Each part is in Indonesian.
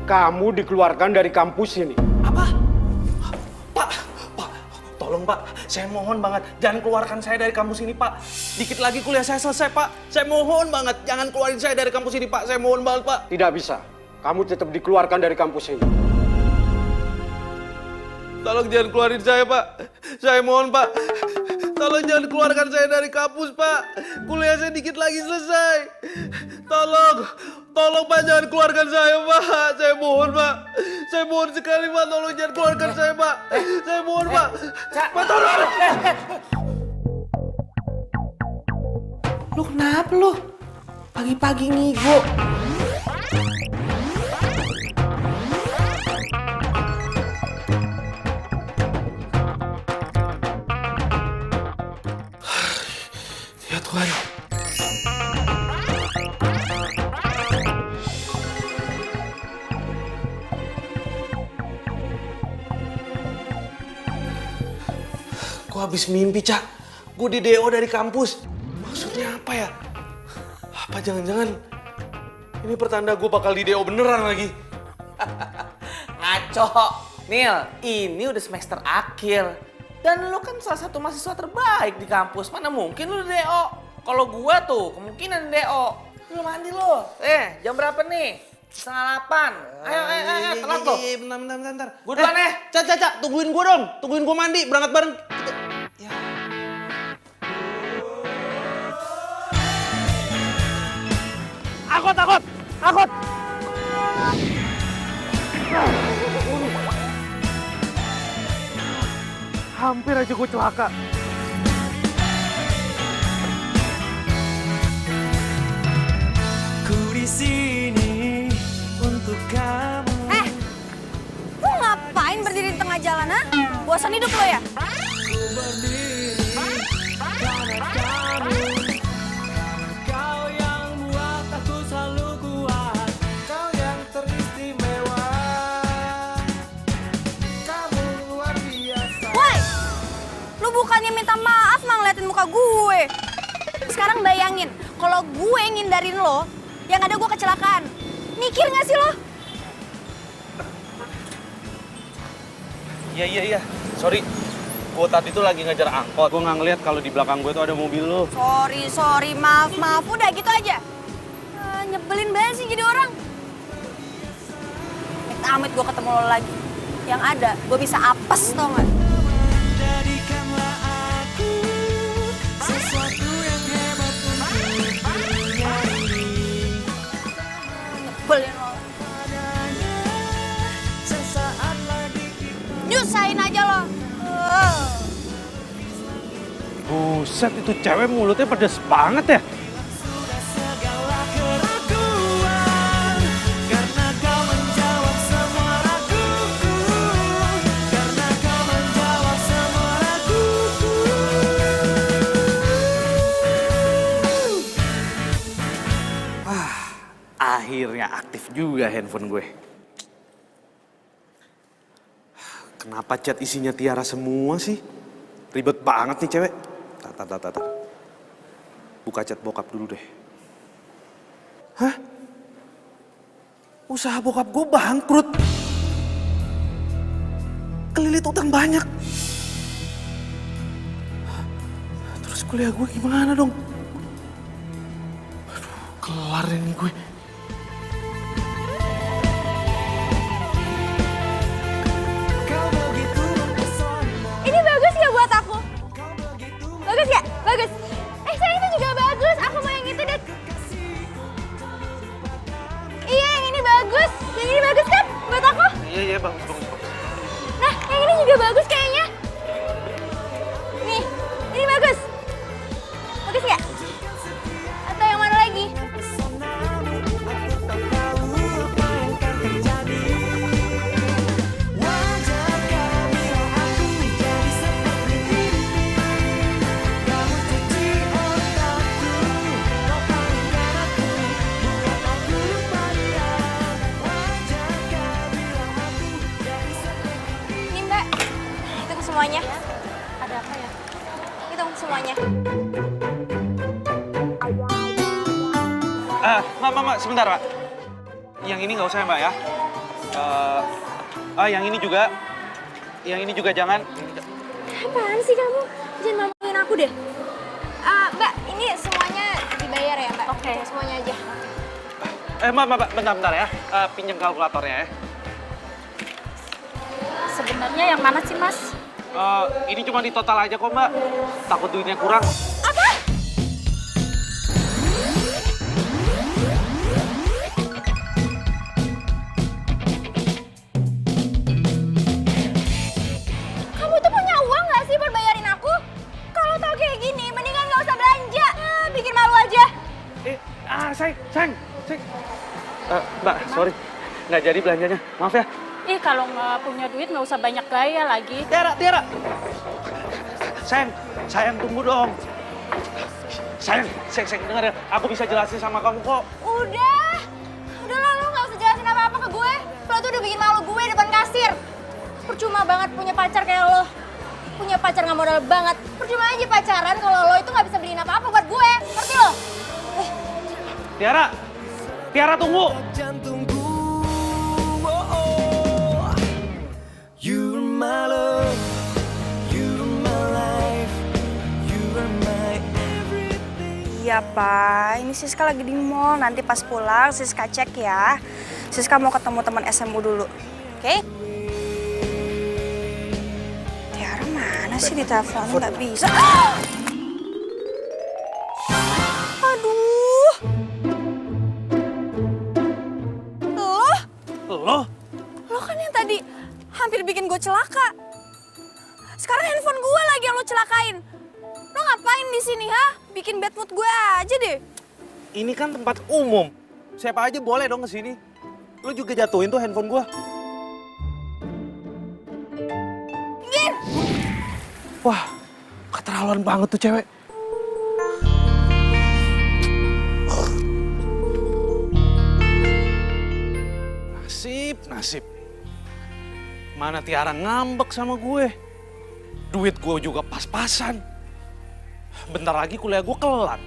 Kamu dikeluarkan dari kampus ini. Apa? Pak, tolong Pak, saya mohon banget jangan keluarkan saya dari kampus ini Pak. Dikit lagi kuliah saya selesai Pak. Saya mohon banget jangan keluarin saya dari kampus ini Pak. Saya mohon banget Pak. Tidak bisa. Kamu tetap dikeluarkan dari kampus ini. Tolong jangan keluarin saya Pak. Saya mohon Pak. Tolong jangan keluarkan saya dari kampus Pak. Kuliah saya dikit lagi selesai. Tolong Pak jangan keluarkan saya Pak. Saya mohon Pak. Saya mohon sekali Pak. Tolong jangan keluarkan saya Pak. Saya mohon Pak. Pak tolong. Lu kenapa lu? Pagi-pagi ngigo. Ya Tuhan. Gue habis mimpi, Cak. Gue di DO dari kampus. Maksudnya apa ya? Apa jangan-jangan ini pertanda gue bakal di DO beneran lagi? Ngaco. Nil, ini udah semester akhir. Dan lu kan salah satu mahasiswa terbaik di kampus. Mana mungkin lu DO? Kalau gua tuh kemungkinan DO. Lu mandi lu. Jam berapa nih? 7:30. Ayo, telat tuh. Bentar. Gua duluan Cak, tungguin gua dong. Tungguin gua mandi, berangkat bareng. Ya. Akut. Hampir aja gue celaka. Ku di sini untuk kamu. Lu ngapain berdiri di tengah jalan, ha? Bosan hidup lo ya? Ku berdiri karena kamu. Kau yang buat aku selalu kuat. Kau yang teristimewa. Kamu luar biasa. Woi! Lu bukannya minta maaf mah ngeliatin muka gue. Sekarang bayangin, kalau gue ngindarin lo, yang ada gue kecelakaan. Mikir gak sih lo? Iya. Sorry. Gue tadi tuh lagi ngejar angkot. Gue nggak ngeliat kalau di belakang gue tuh ada mobil lo. Sorry, maaf. Udah gitu aja. Nyebelin banget sih jadi orang. Amit gue ketemu lo lagi. Yang ada, gue bisa apes tau gak? Jadikanlah aku sesuatu yang hebat untuk dunia ini. Nyebelin lo. Sesaat lagi kita. Nyusahin aja lo. Buset, itu cewek mulutnya pedes banget ya. Sudah segala keraguan karena kau menjawab semua raguku. Karena kau menjawab semua raguku. Akhirnya aktif juga handphone gue. Kenapa chat isinya Tiara semua sih? Ribet banget nih cewek. Tar. Buka chat bokap dulu deh. Hah? Usaha bokap gue bangkrut. Kelilit utang banyak. Terus kuliah gue gimana dong? Aduh, kelar ini gue. Kau begitu mempesona. Ini bagus gak buat aku? Kau begitu Bagus ya? Bagus. Sayang itu juga bagus. Aku mau yang itu deh. Iya, yang ini bagus. Yang ini bagus kan? Buat aku? Iya, bagus. Nah, yang ini juga bagus kayaknya. Nih, ini bagus. Bagus nggak? Atau yang mana lagi? mempesonamu. Aku tak tahu apa yang akan terjadi. Wajar kau bilang aku jadi seperti ini. Kamu cuci otakku, kau palingkan aku, buat aku lupa dia. Wajar kau bilang aku jadi seperti ini. Ini Mbak, hitung semuanya. Ada apa ya? Hitung semuanya. Mbak, sebentar, Mbak. Yang ini nggak usah ya, Mbak ya? Yang ini juga. Yang ini juga jangan. Apaan sih kamu? Jangan maluin aku deh. Mbak, ini semuanya dibayar ya, Mbak? Oke. Semuanya aja. Mbak, bentar ya. Pinjam kalkulatornya ya. Sebenarnya yang mana sih, Mas? Ini cuma di total aja kok, Mbak. Takut duitnya kurang. Apa? Kamu tuh punya uang nggak sih buat bayarin aku? Kalau tau kayak gini, mendingan nggak usah belanja. Bikin malu aja. Sayang. Mbak, sorry. Nggak jadi belanjanya. Maaf ya. Ih, kalau nggak punya duit nggak usah banyak gaya lagi. Tiara. Sayang tunggu dong. Sayang, dengar ya. Aku bisa jelasin sama kamu kok. Udah lah, lo nggak usah jelasin apa-apa ke gue. Lo tuh udah bikin malu gue depan kasir. Percuma banget punya pacar kayak lo. Punya pacar nggak modal banget. Percuma aja pacaran kalau lo itu nggak bisa beliin apa-apa buat gue. Ngerti lo? Tiara tunggu. Jantungku, oh. You're my love, you're my life, you're my everything. Iya, Pak. Ini Siska lagi di mall. Nanti pas pulang Siska cek ya. Siska mau ketemu teman SMU dulu. Oke? Tiara mana sih di telepon? Nggak bisa. Aduh. Lo kan yang tadi hampir bikin gue celaka. Sekarang handphone gue lagi yang lo celakain. Lo ngapain di sini, ha? Bikin bad mood gue aja deh. Ini kan tempat umum. Siapa aja boleh dong kesini. Lu juga jatuhin tuh handphone gua. Gin! Wah, keterlaluan banget tuh cewek. Nasib. Mana Tiara ngambek sama gue. Duit gue juga pas-pasan. Bentar lagi kuliah gue kelar.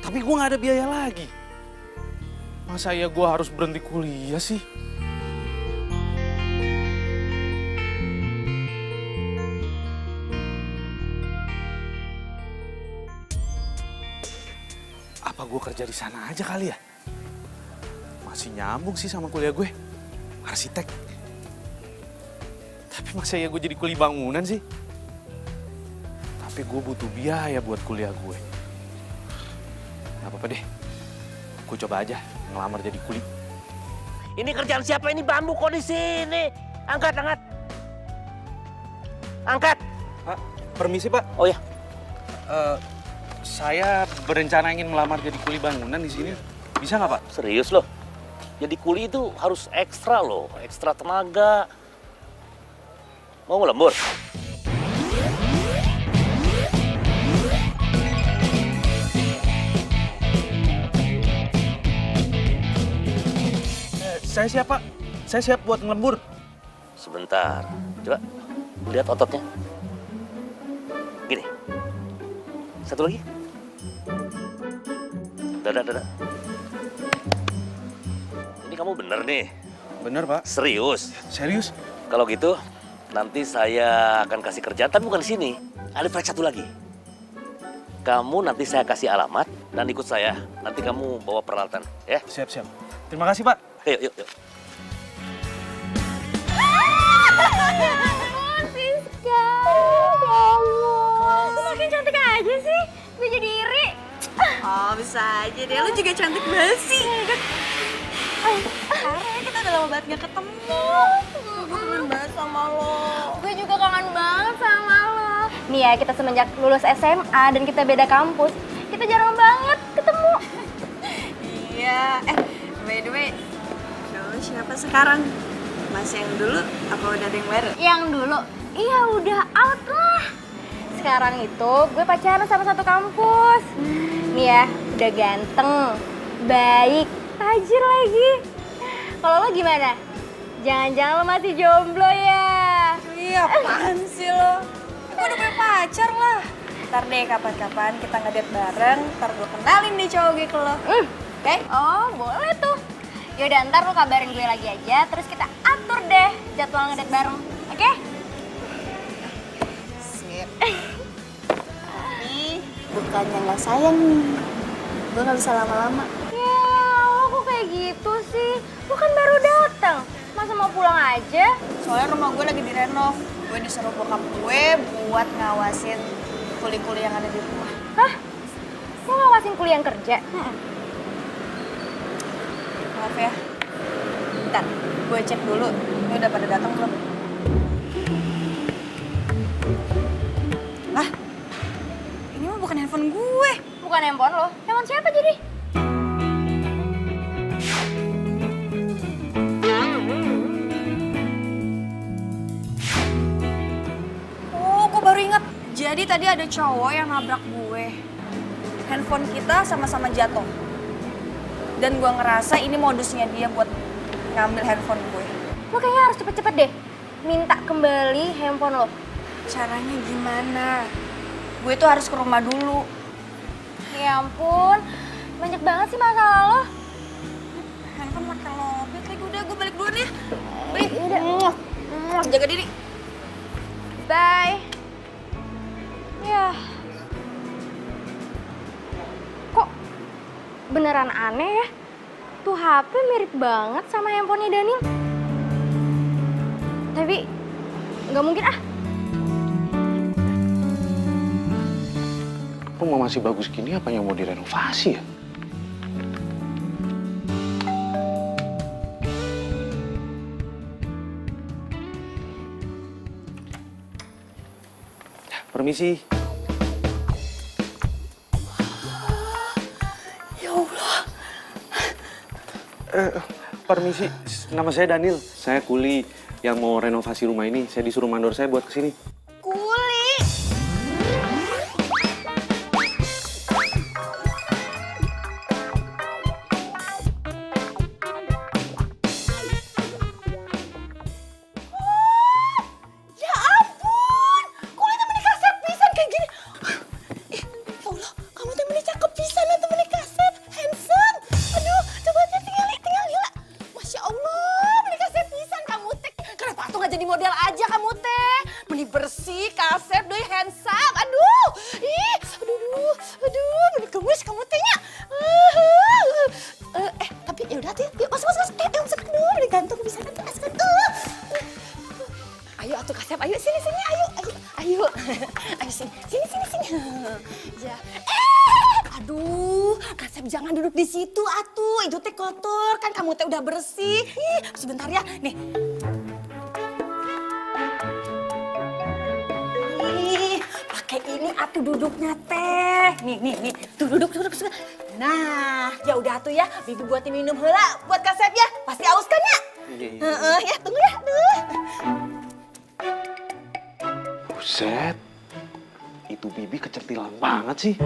Tapi gue gak ada biaya lagi. Masa ya gue harus berhenti kuliah sih? Apa gue kerja di sana aja kali ya? Masih nyambung sih sama kuliah gue. Arsitek. Tapi masa ya gue jadi kuli bangunan sih? Tapi gue butuh biaya buat kuliah gue. Gak apa-apa deh. Gue coba aja ngelamar jadi kuli. Ini kerjaan siapa ini bambu kok di sini? Angkat. Angkat. Pak, permisi Pak. Oh ya. Saya berencana ingin melamar jadi kuli bangunan di sini. Bisa nggak Pak? Serius loh. Jadi kuli itu harus ekstra loh, ekstra tenaga. Mau ngelembur? Saya siap Pak. Saya siap buat ngelembur. Sebentar. Coba lihat ototnya. Gini. Satu lagi. Dada. Ini kamu bener nih. Bener Pak. Serius. Serius? Kalau gitu, nanti saya akan kasih kerjaan, tapi bukan di sini. Ada proyek satu lagi. Kamu nanti saya kasih alamat dan ikut saya. Nanti kamu bawa peralatan, ya? Siap. Terima kasih Pak. Yuk. Siska, ya Allah. Lu makin cantik aja sih. Gue jadi iri. Oh, bisa aja deh. Lu juga cantik banget sih. Karena kita udah lama banget gak ketemu. Gue kangen banget sama lo. Gue juga kangen banget sama lo. Nih ya, kita semenjak lulus SMA dan kita beda kampus, kita jarang banget ketemu. Iya. By the way, cowok siapa sekarang? Mas yang dulu apa udah ada yang baru? Yang dulu? Iya udah out lah. Sekarang itu gue pacaran sama satu kampus. Nih ya, udah ganteng, baik, tajir lagi. Kalau lo gimana? Jangan-jangan lo masih jomblo ya? Iya, apaan sih lo? Gue udah punya pacar lah. Ntar deh kapan-kapan kita ngedate bareng, ntar gue kenalin deh cowok gue ke lo. Oke? Oh, boleh tuh. Yaudah, ntar lu kabarin gue lagi aja, terus kita atur deh jadwal ngedate bareng, oke? Sip. Tapi bukannya nggak sayang nih. Gue nggak bisa lama-lama. Ya, lo kok kayak gitu sih? Lo kan baru datang, masa mau pulang aja? Soalnya rumah gue lagi direnov. Gue disuruh bokap gue buat ngawasin kuli-kuli yang ada di rumah. Hah? Lo ngawasin kuliah yang kerja? Maaf ya. Bentar, gue cek dulu. Ini udah pada datang belum? Lah, ini mah bukan handphone gue. Bukan handphone lo, handphone siapa jadi? Oh, gue baru ingat. Jadi tadi ada cowok yang nabrak gue. Handphone kita sama-sama jatuh. Dan gue ngerasa ini modusnya dia buat ngambil handphone gue. Lo kayaknya harus cepet-cepet deh minta kembali handphone lo. Caranya gimana? Gue tuh harus ke rumah dulu. Ya ampun, banyak banget sih masalah lo. Handphone makin lobet lagi. Udah, gue balik duluan ya. Beli, udah. Jaga diri. Bye. Ya. Kok beneran aneh ya? Tuh HP mirip banget sama handphonenya Daniel. Tapi nggak mungkin ah. Rumah masih bagus gini, apanya mau direnovasi ya? Permisi. Ya Allah. Permisi, nama saya Daniel. Saya kuli yang mau renovasi rumah ini. Saya disuruh mandor saya buat kesini. Kuli. Ya ampun, kuli temen kasep pisan kayak gini. Ya Allah, kamu temen cakep pisan ya temen kasep, handsome. Aduh, coba aja tinggal lihat. Masya Allah, meni kasep pisan kamu teh. Kenapa tuh nggak jadi model aja kamu teh? Meni bersih, kasep, doi handsome. Aduh, ih, aduh, meni gemes kamu tehnya. Tapi ya udah tuh, yuk masuk. Masuk dulu, meni gantung bisa nanti masuk. Ayo atuh kasep, ayo sini, ayo. Ayo sini. Ya. Aduh, kasep jangan duduk di situ atuh. Itu teh kotor, kan kamu teh udah bersih. Ih, sebentar ya. Nih. Ih, pakai ini atuh duduknya teh. Nih. Tuh duduk. Nah, ya udah atuh ya. Bibi buatin minum heula buat kasep ya. Pasti aus kan ya? Iya. Ya, tunggu ya. Aduh. Buset, itu Bibi kecentilan banget sih.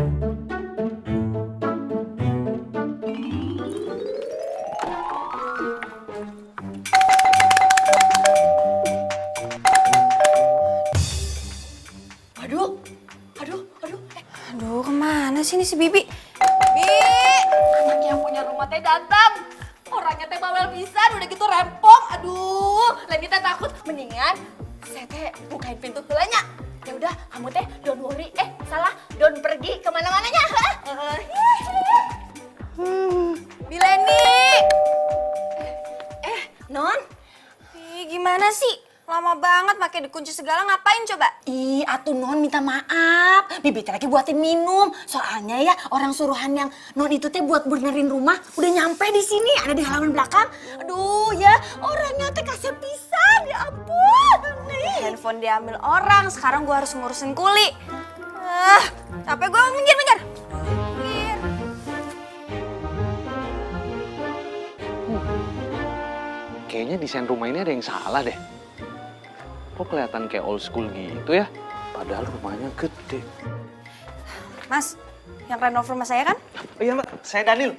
Aduh, kemana sih ini si Bibi? Bibi, anaknya yang punya rumah teh datang. Orangnya teh bawel pisan, udah gitu rempong. Aduh, Leni teh takut. Mendingan saya teh bukain pintu heulanya. Ya udah, kamu teh don't worry. Salah, don't pergi kemana-mananya. Bi Leni. Non. Ih, gimana sih? Lama banget pakai dikunci segala, ngapain coba? Ih, atuh Non minta maaf. Bibi teh lagi buatin minum. Soalnya ya orang suruhan yang Non itu teh buat benerin rumah udah nyampe di sini, ada di halaman belakang. Aduh ya, orangnya teh kasih pisan, ya ampun. Nih. Handphone diambil orang, sekarang gua harus ngurusin kuli. Capek gua minggir. Kayaknya desain rumah ini ada yang salah deh. Kok kelihatan kayak old school gitu ya? Padahal rumahnya gede. Mas, yang renov rumah saya kan? Iya Mbak, saya Daniel.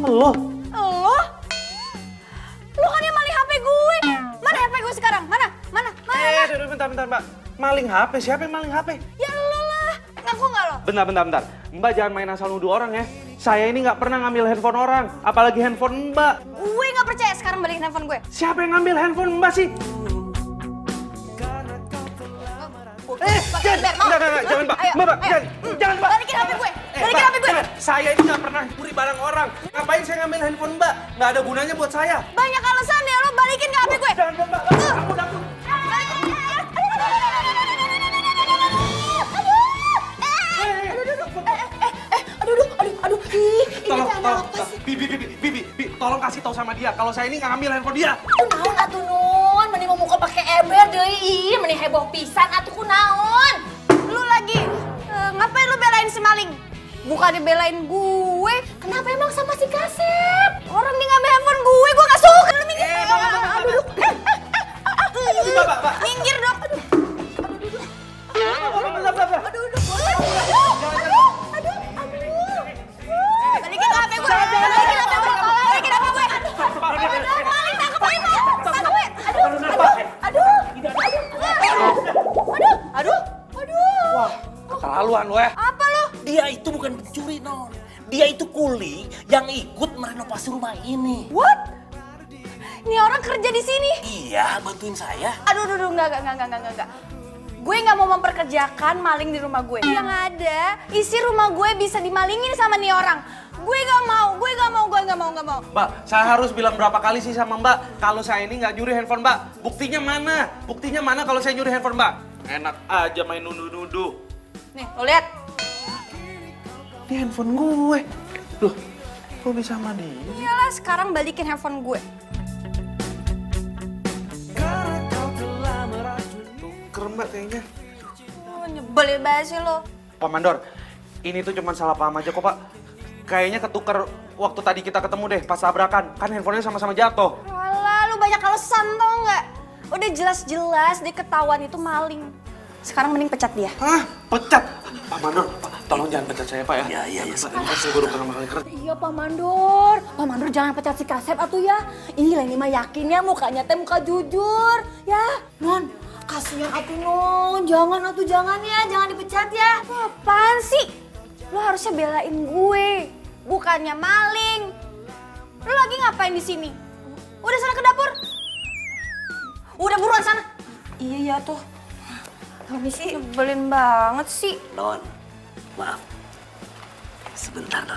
Halo. Lu kan yang maling HP gue. Mana HP gue sekarang? Mana? Bentar Mbak. Maling HP, siapa yang maling HP? Ya lu lah. Ngaku nggak lo? Bentar. Mbak jangan main asal nuduh orang ya. Saya ini nggak pernah ngambil handphone orang, apalagi handphone Mbak. Gue nggak percaya, sekarang balikin handphone gue. Siapa yang ngambil handphone Mbak sih? Jangan Mbak. Ayo, Mbak, ayo. jangan Mbak. Balikin HP gue, balikin HP gue. Jangan. Saya ini nggak pernah curi barang orang. Ngapain saya ngambil handphone Mbak? Nggak ada gunanya buat saya. Banyak alasan ya, lo balikin ke HP gue. Jangan Mbak. Ampun. Aduh, ini Tolong, ada apa sih? Bibi, tolong kasih tahu sama dia kalau saya ini nggak ngambil handphone dia. Kunaon atuh Nun, mending mau muka pakai ember deui, ih mending heboh pisan atuh kunaon. Lu lagi ngapain lu belain si maling? Bukan dibelain gue. Kenapa emang sama si Kasep? Orang dia ngambil handphone gue gak suka. Lu minggir. Aduh. Mbak. Minggir dong. Balikin HP gue. Balikin HP gue. Maling tangkap aja. Tangkap gue. Aduh. Wah, keterlaluan lo ya. Apa lu? Dia itu bukan pencuri, Non. Dia itu kuli yang ikut merenovasi rumah ini. What? Ini orang kerja di sini? Iya, bantuin saya. Aduh, enggak. Gue nggak mau memperkerjakan maling di rumah gue. Yang ada, isi rumah gue bisa dimalingin sama nih orang. Gue nggak mau. Mbak, saya harus bilang berapa kali sih sama Mbak kalau saya ini nggak nyuri handphone Mbak. Buktinya mana kalau saya nyuri handphone Mbak? Enak aja main nuduh-nuduh. Nih, lo lihat. Ini handphone gue. Loh, kok bisa sama dia? Iyalah, sekarang balikin handphone gue. Keren Mbak kayaknya. Oh, nyebelin banget sih lo. Pak Mandor, ini tuh cuma salah paham aja kok Pak. Kayaknya ketuker waktu tadi kita ketemu deh pas tabrakan. Kan handphonenya sama-sama jatuh. Walah, lu banyak alasan tau nggak? Udah jelas-jelas dia ketahuan itu maling. Sekarang mending pecat dia. Hah? Pecat? Pak Mandor, Pak, tolong jangan pecat saya Pak ya. Iya. Pak, saya baru pertama kali kerja. Iya Pak Mandor. Pak Mandor jangan pecat si Kasep atuh ya. Ini Leni mah yakin ya mukanya teh muka jujur. Ya, Non. Kasihan atuh Non. Jangan ya. Jangan dipecat ya. Apaan sih? Lo harusnya belain gue. Bukannya maling. Lo lagi ngapain di sini? Udah sana ke dapur. Udah buruan sana. Iya tuh. Permisi. Nyebelin banget sih. Non, maaf. Sebentar, Non.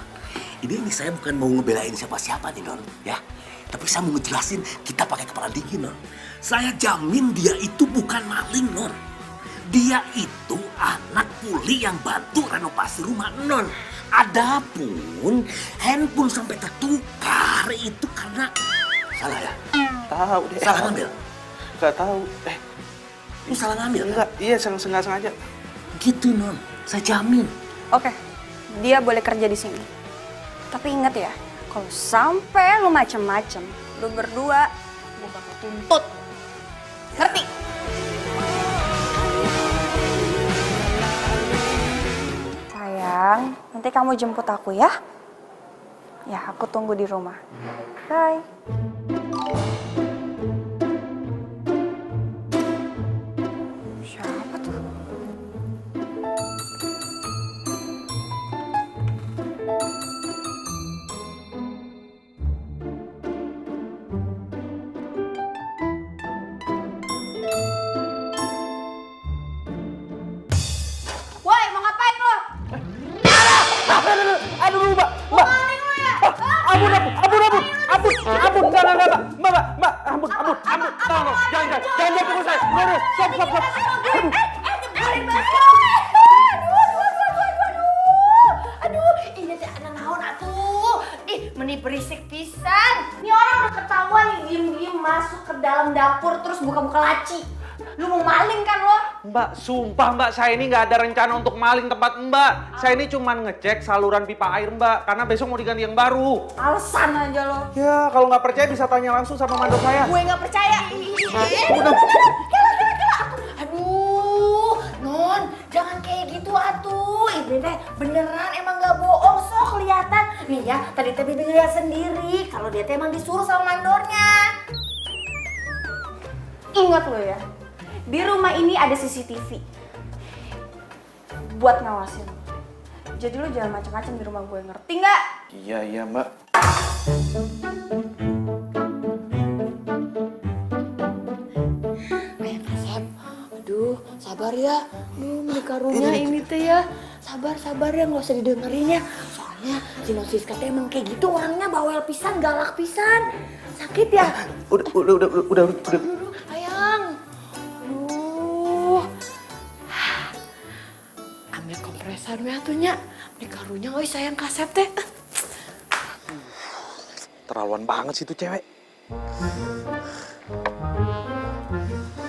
Ini saya bukan mau ngebelain siapa-siapa nih, Non. Ya, tapi saya mau ngejelasin kita pakai kepala dingin, Non. Saya jamin dia itu bukan maling, Non. Dia itu anak kuli yang bantu renovasi rumah, Non. Adapun handphone sampai tertukar itu karena salah ya? Tahu deh. Salah ngambil? Gak tahu. Lu salah ngambil? Enggak, iya sengaja. Gitu, Non. Saya jamin. Oke, dia boleh kerja di sini. Tapi ingat ya, kalau sampai lu macem-macem, lu berdua, gue bakal tuntut. Ngerti? Sayang, nanti kamu jemput aku ya. Ya, aku tunggu di rumah. Bye. Siapa tuh? Woi, mau ngapain lo? Aduh, Mbak. Maling lo ya? Ampun, enggak. Mbak, ampun. Tolong, jangan pukul saya. Stop. Nyebelin banget. Aduh, ini teh anak naon atuh. Ih, meni berisik pisan. Ini orang udah ketahuan nih diem-diem masuk ke dalam dapur terus buka-buka laci. Lu mau maling kan lo? Mbak, sumpah Mbak, saya ini nggak ada rencana untuk maling tempat Mbak. Saya ini cuma ngecek saluran pipa air Mbak, karena besok mau diganti yang baru. Alasan aja lo. Ya, kalau nggak percaya bisa tanya langsung sama mandor saya. Gue nggak percaya. Udah. Aduh, Non, jangan kayak gitu atuh. Ini teh beneran emang nggak bohong, so kelihatan. Nih ya, tadi teh Bibi lihat sendiri kalau dia teh emang disuruh sama mandornya. Ingat lo ya, di rumah ini ada CCTV buat ngawasin. Jadi lo jangan macam-macam di rumah gue, ngerti nggak? Iya, Mbak. Ayang Kasep, aduh sabar ya. Beli karunya ini teh ya. Sabar ya, nggak usah didengerin ya. Soalnya si Nosiska teh emang kayak gitu orangnya, bawel pisan, galak pisan. Sakit ya? Udah. Aduh, Ayang. Aduh. Ambil kompresan we atunya. Beli karunya euy sayang Kasep teh. Terawan banget sih tuh cewek.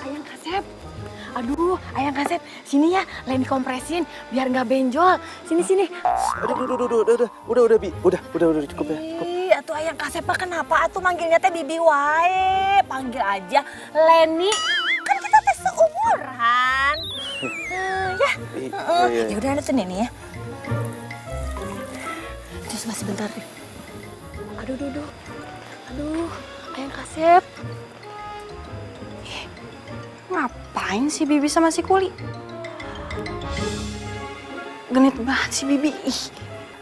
Ayang Kasep. Aduh, Ayang Kasep, sini ya, lain dikompresin biar nggak benjol. Sini. Udah, Bi. Udah, cukup ya. Cukup. Ih, atuh Ayang Kasep mah kenapa atuh manggilnya teh Bibi wae? Panggil aja Leni. Kan kita teh seumuran. Ya. Iya. Ya udah ada tuh Neni ya. Terus masih bentar deh. Aduh, Ayang Kasep. Ngapain si Bibi sama si Kuli? Genit banget si Bibi. Ih.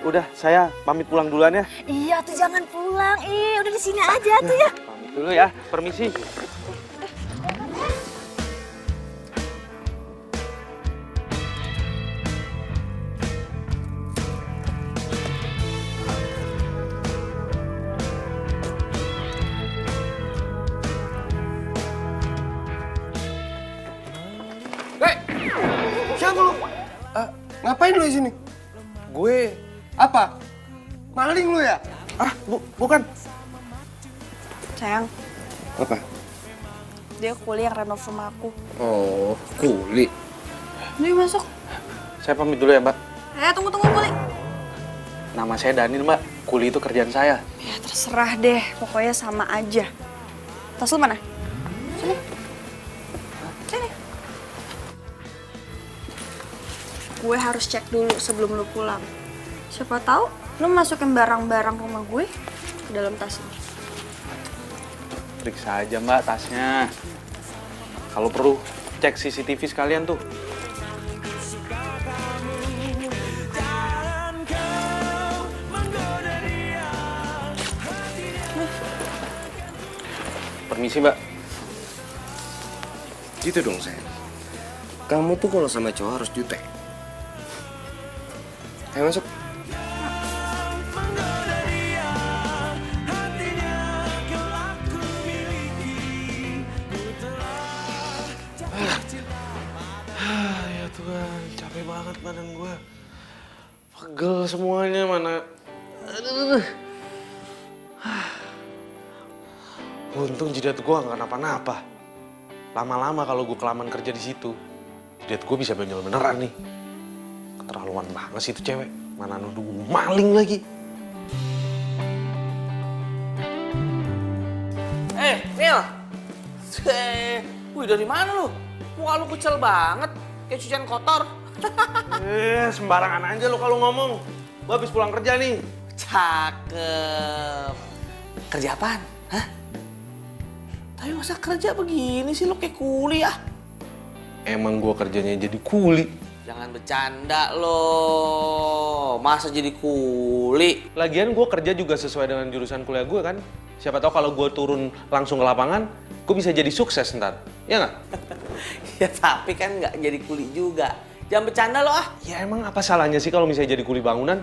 Udah, saya pamit pulang duluan ya. Iya tuh jangan pulang. Udah di sini aja tuh ya. Pamit dulu ya. Permisi. Siapa lu? Ngapain lu di sini? Gue. Apa? Maling lu ya? Bukan. Sayang, Apa? dia Kuli yang renov rumah aku. Oh, Kuli. Nih masuk. Saya pamit dulu ya, Mbak. Tunggu Kuli. Nama saya Daniel, Mbak. Kuli itu kerjaan saya. Ya terserah deh, pokoknya sama aja. Tas lu mana? Sini. Gue harus cek dulu sebelum lu pulang. Siapa tahu lu masukin barang-barang rumah gue ke dalam tas ini. Periksa aja, Mbak, tasnya. Kalau perlu, cek CCTV sekalian tuh. Permisi, Mbak. Gitu dong, sayang. Kamu tuh kalau sama cowok harus jutek. Ayo masuk. Ya Tuhan, capek banget badan gue. Pegel semuanya, mana. Aduh. Untung jidat gue nggak kenapa-napa. Lama-lama kalau gue kelamaan kerja di situ, jidat gue bisa benjol beneran nih. Keterlaluan banget sih itu cewek. Mana nuduh gue maling lagi. Nil. Wih, dari mana lu? Muka lu kecil banget, kayak cucian kotor. Sembarangan aja lo kalau ngomong. Gue habis pulang kerja nih. Cakep. Kerja apaan? Hah? Tapi masa kerja begini sih, lu kayak kuli ya? Emang gue kerjanya jadi kuli. Jangan bercanda loh. Masa jadi kuli? Lagian gue kerja juga sesuai dengan jurusan kuliah gue kan. Siapa tahu kalau gue turun langsung ke lapangan, gue bisa jadi sukses ntar. Ya nggak? Ya tapi kan nggak jadi kuli juga. Jangan bercanda loh ah. Ya emang apa salahnya sih kalau misalnya jadi kuli bangunan?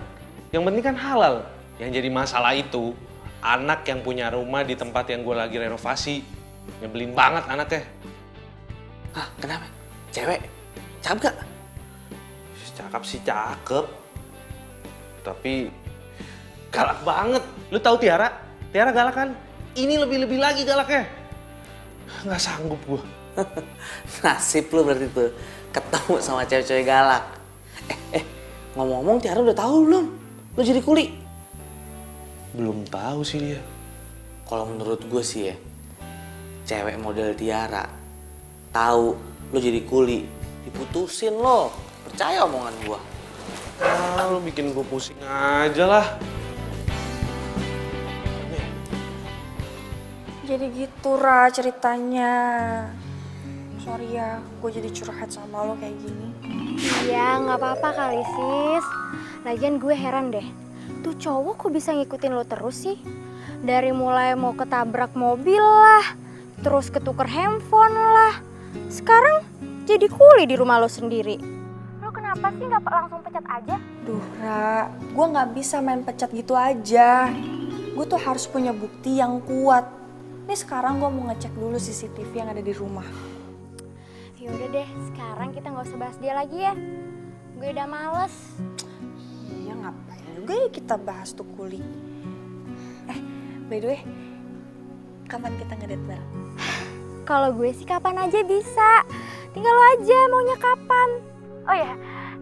Yang penting kan halal. Yang jadi masalah itu, anak yang punya rumah di tempat yang gue lagi renovasi. Nyebelin banget anaknya. Hah, kenapa? Cewek? Cakep gak? Cakep sih cakep. Tapi galak banget. Lu tahu Tiara? Tiara galak kan? Ini lebih-lebih lagi galaknya. Nggak sanggup gue. Nasib lu berarti tuh ketemu sama cewek-cewek galak. Ngomong-ngomong Tiara udah tahu belum? Lu jadi kuli? Belum tahu sih dia. Kalau menurut gue sih ya, cewek model Tiara tahu lu jadi kuli, diputusin lo. Percaya omongan gue. Lu bikin gue pusing aja lah. Jadi gitu Ra ceritanya. Sorry ya, gue jadi curhat sama lo kayak gini. Iya, nggak apa-apa kali sis. Lagian gue heran deh, tuh cowok kok bisa ngikutin lo terus sih? Dari mulai mau ketabrak mobil lah, terus ketuker handphone lah. Sekarang jadi kuli di rumah lo sendiri. Lo kenapa sih nggak langsung pecat aja? Duh, Ra, gue nggak bisa main pecat gitu aja. Gue tuh harus punya bukti yang kuat. Nih sekarang gue mau ngecek dulu CCTV yang ada di rumah. Ya udah deh, sekarang kita nggak usah bahas dia lagi ya. Gue udah males. Iya, ngapain juga ya kita bahas tuh kuli. By the way, kapan kita ngedate bareng? Kalau gue sih kapan aja bisa. Tinggal lo aja maunya kapan. Oh ya,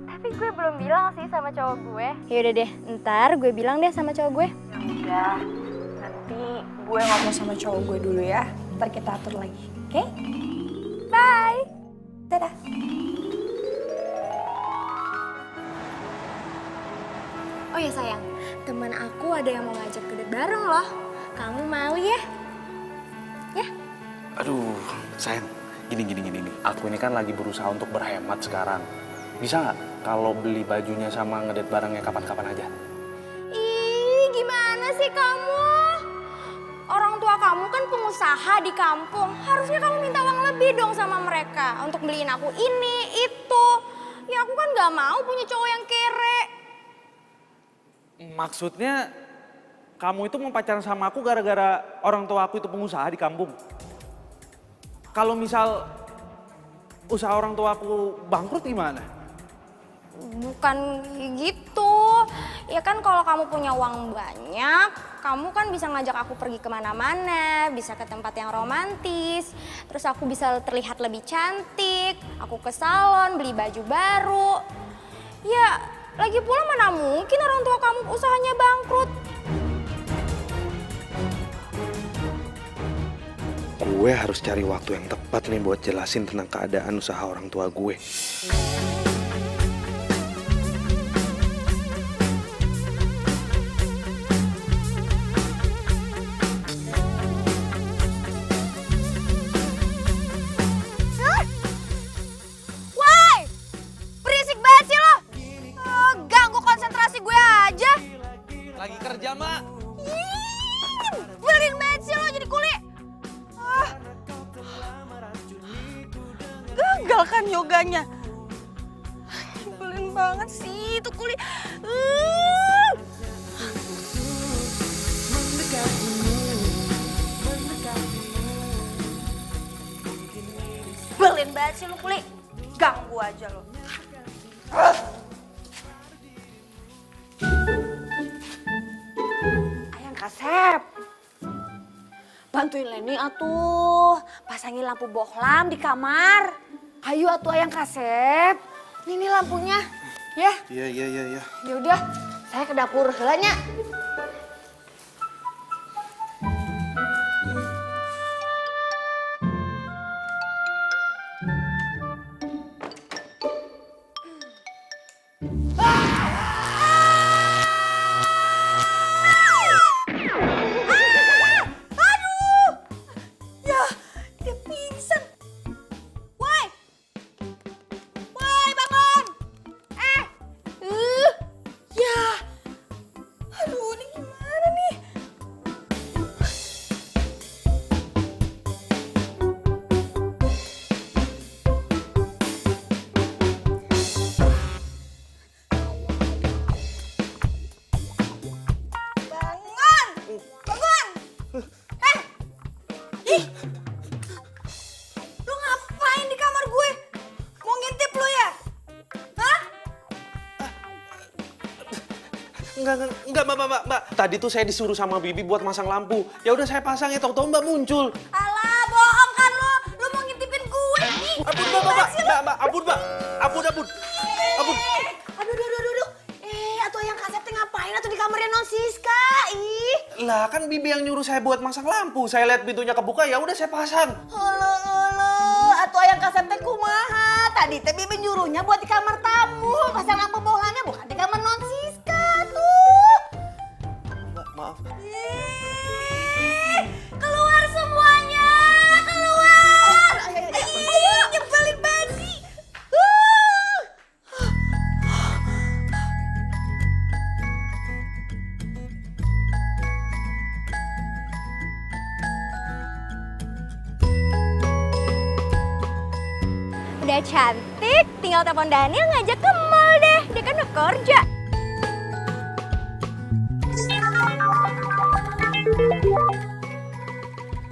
tapi gue belum bilang sih sama cowok gue. Ya udah deh, ntar gue bilang deh sama cowok gue. Udah, nanti gue ngomong sama cowok gue dulu ya. Ntar kita atur lagi, oke? Bye. Dadah. Oh ya sayang, teman aku ada yang mau ngajak ngedate bareng loh. Kamu mau ya? Ya? Aduh, sayang, gini. Aku ini kan lagi berusaha untuk berhemat sekarang. Bisa nggak kalau beli bajunya sama ngedate barengnya kapan-kapan aja? Ih, gimana sih kamu? Orang tua kamu kan pengusaha di kampung. Harusnya kamu minta uang lebih dong sama mereka untuk beliin aku ini, itu. Ya aku kan nggak mau punya cowok yang kere. Maksudnya kamu itu mau pacaran sama aku gara-gara orang tua aku itu pengusaha di kampung? Kalau misal usaha orang tua aku bangkrut gimana? Bukan gitu. Ya kan kalau kamu punya uang banyak, kamu kan bisa ngajak aku pergi kemana-mana, bisa ke tempat yang romantis, terus aku bisa terlihat lebih cantik, aku ke salon, beli baju baru. Ya, lagi pula mana mungkin orang tua kamu usahanya bangkrut. Gue harus cari waktu yang tepat nih buat jelasin tentang keadaan usaha orang tua gue. Woi! Berisik banget sih lo! Ganggu konsentrasi gue aja. Lagi kerja, Mak. Nyebelin banget sih lo jadi kuli. Gagal kan yoganya. Nyebelin banget sih itu kuli. Nyebelin banget sih lo kuli. Ganggu aja lo. Ayang Kasep. Bantuin Leni atuh, pasangin lampu bohlam di kamar. Ayo atuh Ayang Kasep. Ini lampunya, ya. Iya. Ya udah, saya ke dapur heula nya. Lu ngapain di kamar gue? Mau ngintip lu ya? Hah? Enggak, Mbak. Tadi tuh saya disuruh sama Bibi buat masang lampu. Ya udah saya pasang ya, tahu-tahu Mbak muncul. Alah, bohong kan lu. Lu mau ngintipin gue nih. Ampun, Mbak. Ampun. Aduh. Atuh yang Kasep teh ngapain atuh di kamarnya Non Siska? Ih. Lah kan Bibi yang nyuruh saya buat masang lampu. Saya lihat pintunya kebuka, ya udah saya pasang. Halo. Atuh yang Kasep teh kumaha? Tadi teh Bibi nyuruhnya buat di kamar tamu. Pasang lampu bohlamnya bukan di kamar Non Siska tuh. Mbak, maaf. Keluar semuanya, keluar. Ayo, nyebelin banget sih. udah cantik, tinggal telepon Daniel ngajak ke mall deh. Dia kan udah kerja.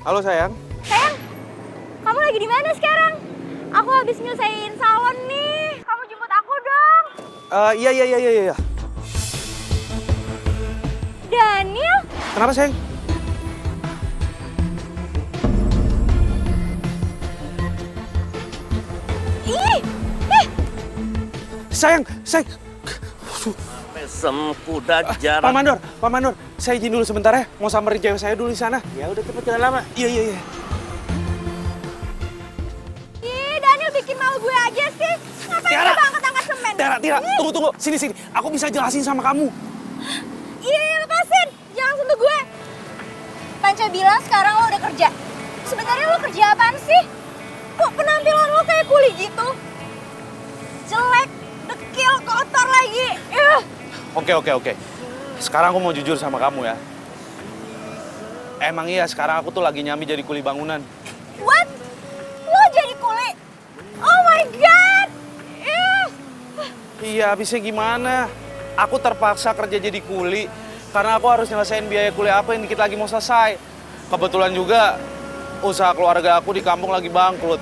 Halo sayang. Sayang, kamu lagi di mana sekarang? Aku habis nyelesain salon nih. Kamu jemput aku dong. Iya. Daniel? Kenapa sayang? Ih, Sayang. Mesem kuda jarak. Pak Mandor, saya izin dulu sebentar ya. Mau samperin cewek saya dulu di sana. Ya udah cepet jangan lama. Iya. ih, Daniel bikin malu gue aja sih. Ngapain Tiara. coba angkat-angkat semen? Tiara, tunggu. Sini. Aku bisa jelasin sama kamu. Iya, lepasin. Jangan sentuh gue. Panca bilang sekarang lo udah kerja. Sebenarnya lo kerja apaan sih? Kok penampilan lo kayak kuli gitu? Jelek, dekil, kotor lagi. Oke. Sekarang aku mau jujur sama kamu ya. Emang iya sekarang aku tuh lagi nyambi jadi kuli bangunan. What? Lo jadi kuli? Oh my God! Iya, habisnya gimana? Aku terpaksa kerja jadi kuli karena aku harus nyelesain biaya kuliah aku yang dikit lagi mau selesai. Kebetulan juga usaha keluarga aku di kampung lagi bangkrut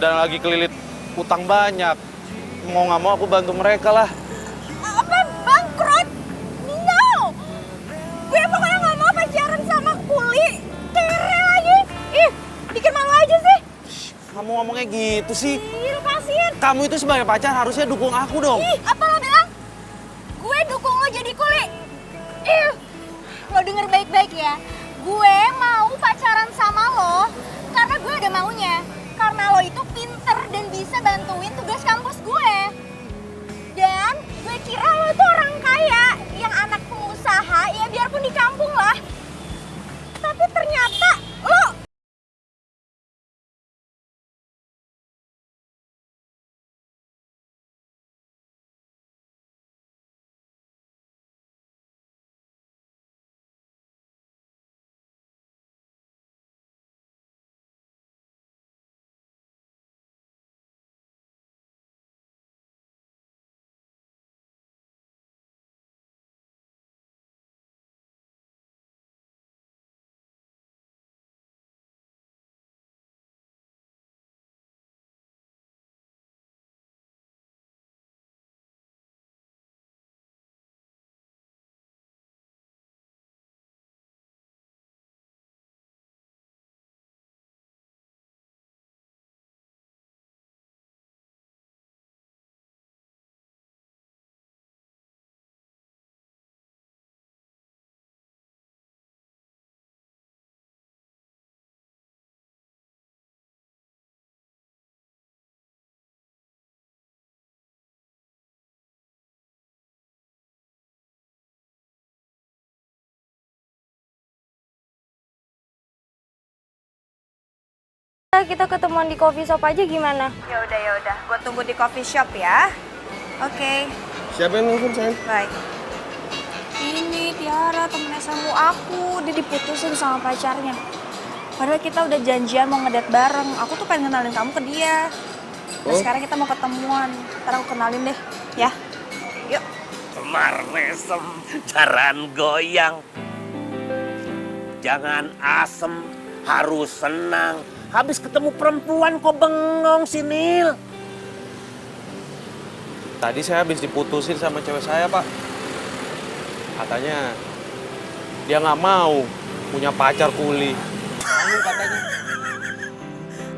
dan lagi kelilit utang banyak. Mau nggak mau aku bantu mereka lah. Apa bangkrut? No! Gue pokoknya nggak mau pacaran sama kuli. Kere lagi. Ih, bikin malu aja sih. Kamu ngomongnya gitu sih. Ih, lepasin. Kamu itu sebagai pacar harusnya dukung aku dong. Ih, apa lo bilang? Gue dukung lo jadi kuli. Ih, lo denger baik-baik ya. Gue mau pacaran sama lo karena gue ada maunya. Karena lo itu pinter dan bisa bantuin tugas kampus gue. Dan gue kira lo tuh orang kaya yang anak pengusaha, ya biarpun di kampung lah. Tapi ternyata lo... Kita ketemuan di coffee shop aja gimana? Ya udah. Gue tunggu di coffee shop ya. Oke. Siapa yang nelfon, sayang? Baik. Ini Tiara temen SMA aku, dia diputusin sama pacarnya. Padahal kita udah janjian mau ngedate bareng. Aku tuh pengen kenalin kamu ke dia. Nah sekarang kita mau ketemuan. Ntar aku kenalin deh, ya. Yuk. Semar mesem jaran goyang. Jangan asem, harus senang. Habis ketemu perempuan kok bengong si Nil. Tadi saya habis diputusin sama cewek saya, Pak. Katanya dia nggak mau punya pacar kuli. Katanya.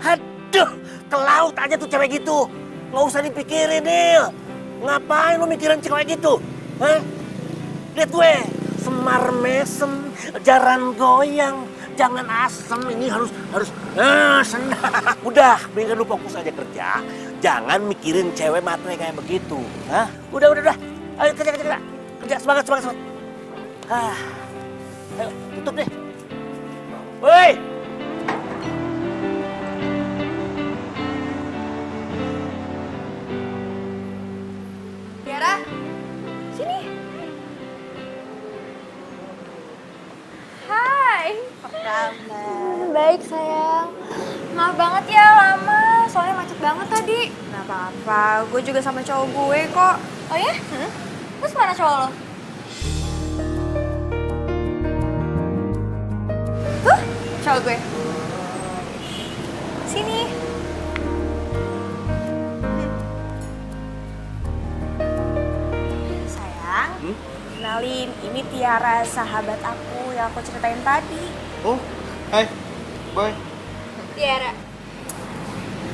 Aduh, ke laut aja tuh cewek gitu. Nggak usah dipikirin, Nil. Ngapain lu mikirin cewek gitu? Hah? Lihat gue, semar mesem, jaran goyang. Jangan asem, ini harus senang. Udah, biar lu fokus aja kerja. Jangan mikirin cewek matre kayak begitu. Hah? Udah. Ayo kerja. Kerja, semangat. Ayo, tutup deh. Woi! Tiara, sini. Hai. Apa kabar? Baik sayang. Maaf banget ya lama. soalnya macet banget tadi. Nggak apa-apa, gue juga sama cowok gue kok. Oh ya? Terus mana cowok lo? Tuh, cowok gue. Sini. Sayang, kenalin, ini Tiara, sahabat aku yang aku ceritain tadi. Oh, hai. Boy. Tiara.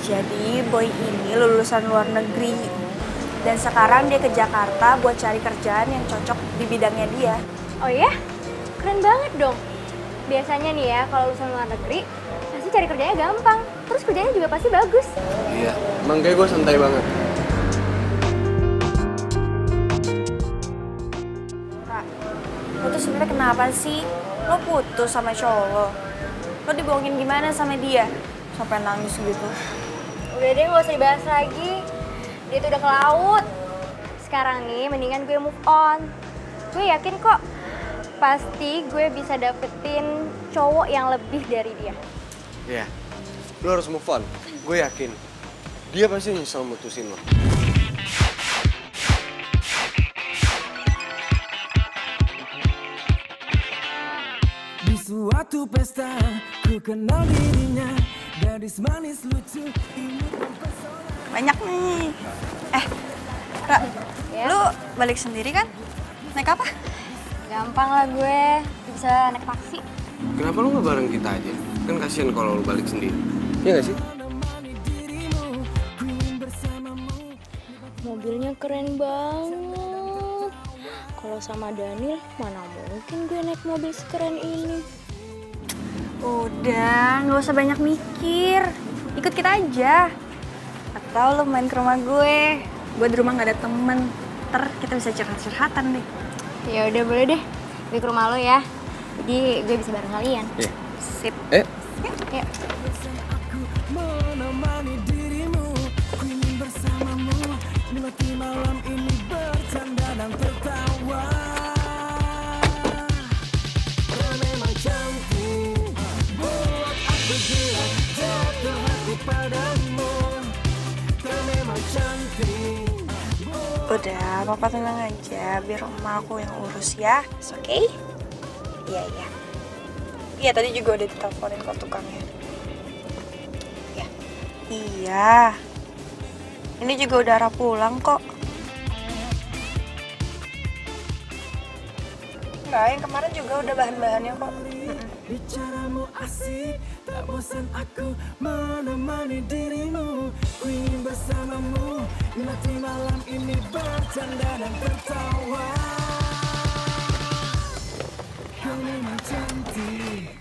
Jadi Boy ini lulusan luar negeri. Dan sekarang dia ke Jakarta buat cari kerjaan yang cocok di bidangnya dia. Oh ya? Keren banget dong. Biasanya nih ya, kalau lulusan luar negeri, pasti cari kerjanya gampang. Terus kerjanya juga pasti bagus. Iya, emang kayak gue santai banget. Kak, lo tuh sebenarnya kenapa sih? Lo putus sama cowok lo? Lo dibohongin gimana sama dia? Sampai nangis gitu. Udah deh, gak usah dibahas lagi. Dia tuh udah ke laut. Sekarang nih, mendingan gue move on. Gue yakin kok, pasti gue bisa dapetin cowok yang lebih dari dia. Iya, lo harus move on. Gue yakin. Dia pasti nyesel mutusin lo. Di suatu pesta ku kenal dirinya, gadis manis lucu imut mempesona. Banyak nih. Ra, Ya. lu balik sendiri kan? Naik apa? Gampang lah gue, bisa naik taksi. Kenapa lo nggak bareng kita aja? Kan kasihan kalau lo balik sendiri. Iya nggak sih? Mobilnya keren banget. Kalau sama Daniel, mana mungkin gue naik mobil sekeren ini. Udah, nggak usah banyak mikir. Ikut kita aja. Atau lo main ke rumah gue. Gue di rumah nggak ada temen. Ntar kita bisa curhat-curhatan deh. Ya udah boleh deh, gue ke rumah lo ya. Jadi gue bisa bareng kalian. Iya. Sip. Yuk. Menemani dirimu, ku ingin bersamamu, menikmati malam ini bercanda dan tertawa. Kau memang cantik, buat aku gila, jatuh hati padamu. Kau memang cantik. Udah, papa tenang aja. Biar oma aku yang urus ya. It's okay? Iya, iya. Iya, tadi juga udah diteleponin kok tukangnya. Ya. Iya. Ini juga udah arah pulang kok. Enggak, yang kemarin juga udah bahan-bahannya kok. Bicaramu asik, tak bosan aku menemani dirimu. Ku ingin bersamamu, menikmati malam ini bercanda dan tertawa. Kau memang cantik.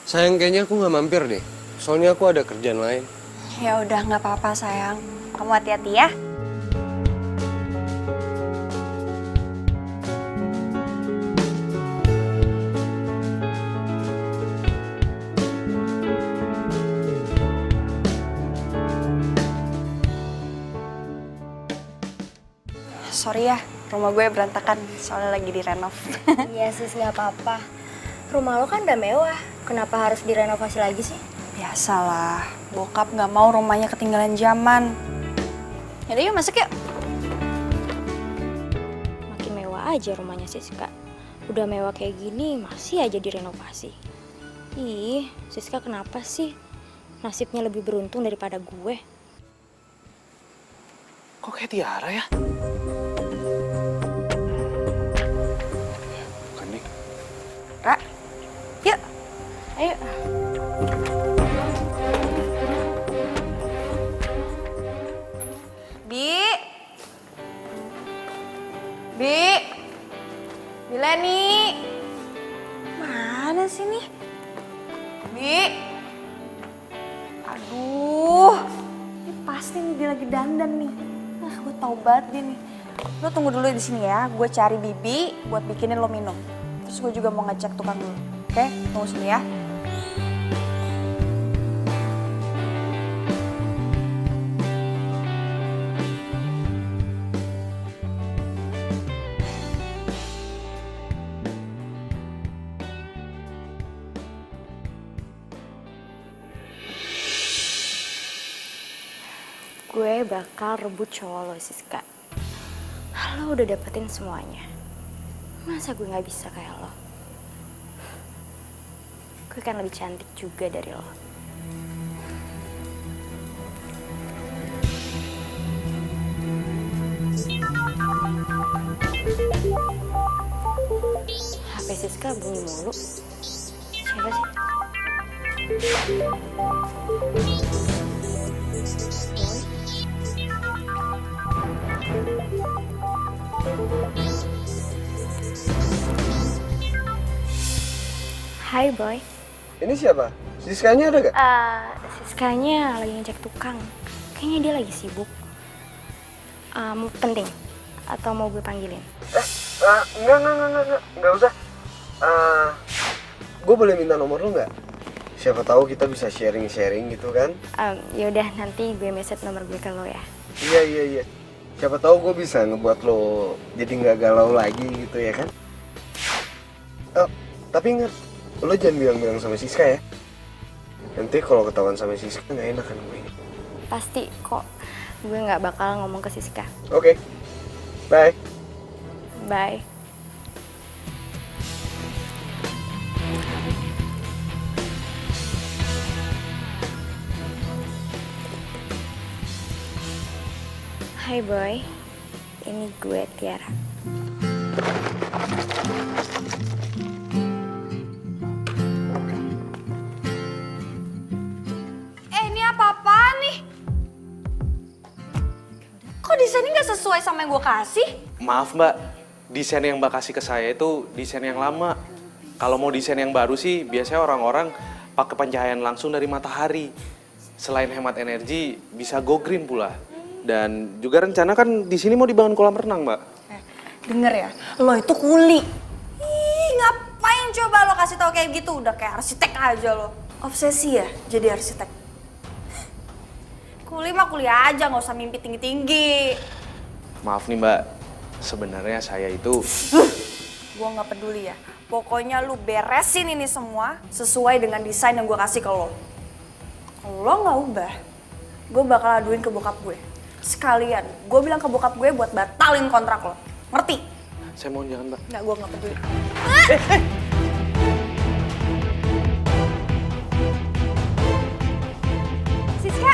Sayang, kayaknya aku nggak mampir deh. Soalnya aku ada kerjaan lain. Ya udah, nggak apa-apa sayang. Kamu hati-hati ya. Sorry ya, rumah gue berantakan soalnya lagi direnov. Iya sis, nggak apa-apa. Rumah lo kan udah mewah, kenapa harus direnovasi lagi sih? Biasalah, bokap nggak mau rumahnya ketinggalan zaman. Yaudah yuk masuk yuk. Makin mewah aja rumahnya Siska. Udah mewah kayak gini, masih aja direnovasi. Ih, Siska kenapa sih? Nasibnya lebih beruntung daripada gue. Kok kayak Tiara ya? Bukan nih. Ra, yuk. Ayo. Bi Leni. Mana sih nih? Bi. Aduh. Ini pasti nih dia lagi dandan nih. Gue tau banget dia nih. Lo tunggu dulu di sini ya. Gue cari Bibi buat bikinin lo minum. Terus gue juga mau ngecek tukang dulu. Oke? Tunggu sini ya. gue bakal rebut cowok lo, Siska. Lo udah dapetin semuanya. Masa gue gak bisa kayak lo? Gue kan lebih cantik juga dari lo. HP Siska bunyi mulu. Siapa sih? Hai Boy. Ini siapa? Siskanya ada gak? Siskanya lagi ngecek tukang. Kayaknya dia lagi sibuk. Penting? Atau mau gue panggilin? Enggak usah. Gue boleh minta nomor lu nggak? Siapa tahu kita bisa sharing gitu kan? Yaudah, nanti gue message nomor gue ke lo ya. Iya. Siapa tahu gue bisa ngebuat lo jadi nggak galau lagi gitu ya kan? Tapi ingat, lo jangan bilang-bilang sama Siska ya. Nanti kalau ketahuan sama Siska nggak enak kan gue. Pasti kok, gue nggak bakal ngomong ke Siska. Oke. Bye. Bye. Hai Boy, ini gue Tiara. Ini apa-apaan nih? Kok desainnya nggak sesuai sama yang gue kasih? Maaf mbak, desain yang mbak kasih ke saya itu desain yang lama. Kalau mau desain yang baru sih biasanya orang-orang pakai pencahayaan langsung dari matahari. Selain hemat energi, bisa go green pula. Dan juga rencana kan di sini mau dibangun kolam renang, Mbak. Denger ya, lo itu kuli. Ih, ngapain coba lo kasih tau kayak gitu? Udah kayak arsitek aja lo. Obsesi ya jadi arsitek. Kuli mah kuliah aja, nggak usah mimpi tinggi-tinggi. Maaf nih, Mbak. Sebenarnya saya itu... Gue nggak peduli ya. Pokoknya lu beresin ini semua sesuai dengan desain yang gue kasih ke lo. Kalau lo nggak ubah, gue bakal aduin ke bokap gue. Sekalian, gue bilang ke bokap gue buat batalin kontrak lo. Ngerti? Saya mohon jangan, Mbak. Nggak, gue nggak peduli. Siska!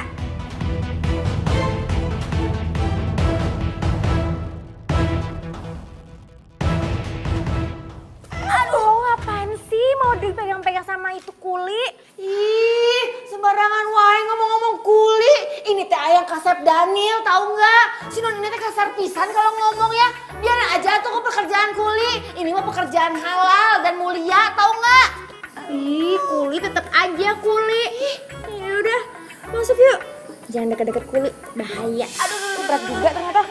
Aduh, lo ngapain sih mau dipegang-pegang sama itu kuli? Ih, sembarangan wae ngomong-ngomong kuli. Ini teh ayang kasep Daniel, tahu nggak? Si non ini teh kasar pisan kalau ngomong ya. Biarin aja tuh ke pekerjaan kuli. Ini mah pekerjaan halal dan mulia, tahu nggak? Ih, kuli tetap aja kuli. Ya udah, masuk yuk. Jangan deket-deket kuli, bahaya. Aduh, Berat juga ternyata.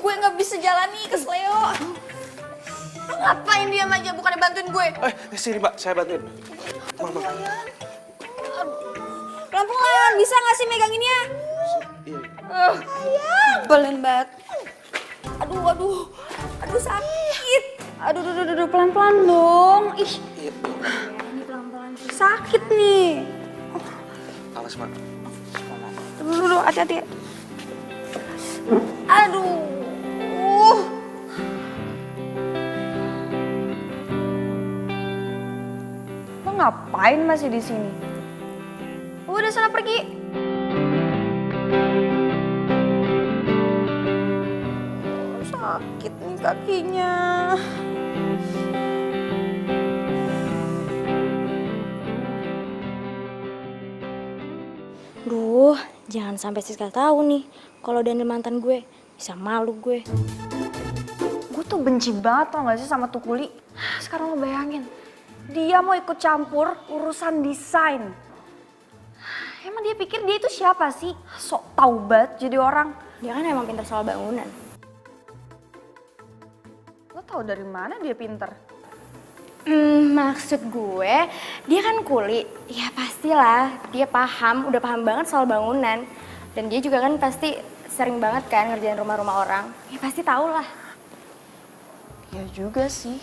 gue nggak bisa jalan nih ke Sleo. Lo ngapain diam aja, bukannya bantuin gue? Sini, Mbak. Saya bantuin. Mama. Pelan-pelan, bisa nggak sih meganginnya? Belen banget. Aduh, sakit. Aduh, pelan-pelan dong. Ih, ini pelan-pelan. Sakit nih. Awas, Mbak. Dulu, hati-hati. Aduh. Lo ngapain masih di sini? Udah sana pergi. Sakit nih kakinya. Duh, jangan sampai Siska tahu nih kalau Daniel mantan gue. Bisa malu gue. Gue tuh benci banget tau gak sih sama tuh kuli. Sekarang lo bayangin, dia mau ikut campur urusan desain. Emang dia pikir dia itu siapa sih? Sok tau banget jadi orang. Dia kan emang pintar soal bangunan. Lo tau dari mana dia pinter? Maksud gue, dia kan kuli. Ya pastilah, dia udah paham banget soal bangunan. Dan dia juga kan pasti sering banget kan ngerjain rumah-rumah orang. Ya pasti tau lah. Ya juga sih.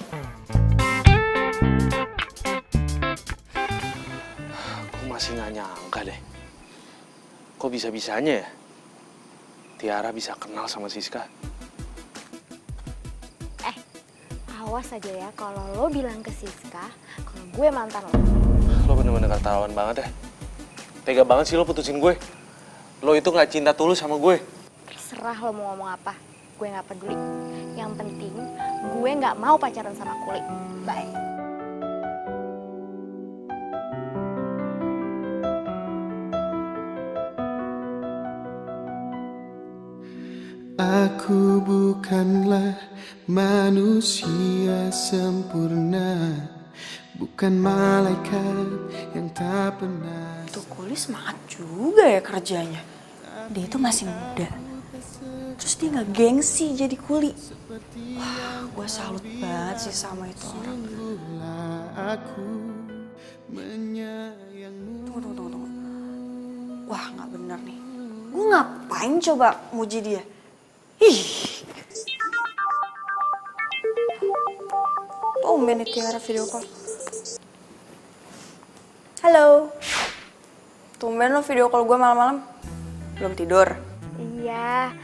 Aku masih nggak nyangka deh. Kok bisa-bisanya ya? Tiara bisa kenal sama Siska. Awas aja ya kalau lo bilang ke Siska kalau gue mantan lo. Lo bener-bener keterlaluan banget ya. Tega banget sih lo putusin gue. Lo itu gak cinta tulus sama gue. Terserah lo mau ngomong apa, gue nggak peduli. Yang penting gue nggak mau pacaran sama Kuli. Bye. Aku bukanlah manusia sempurna, bukan malaikat yang tak pernah. Tuh Kuli semangat juga ya kerjanya. Dia itu masih muda. Terus dia nggak gengsi jadi kuli. Wah, gue salut banget sih sama itu orang. Aku menyayangmu. Tunggu. Wah, nggak bener nih. Gue ngapain coba muji dia? Ih. Tumben nih Tiara video call. Halo. Tumben lo video call gue malam-malam. Belum tidur? Iya,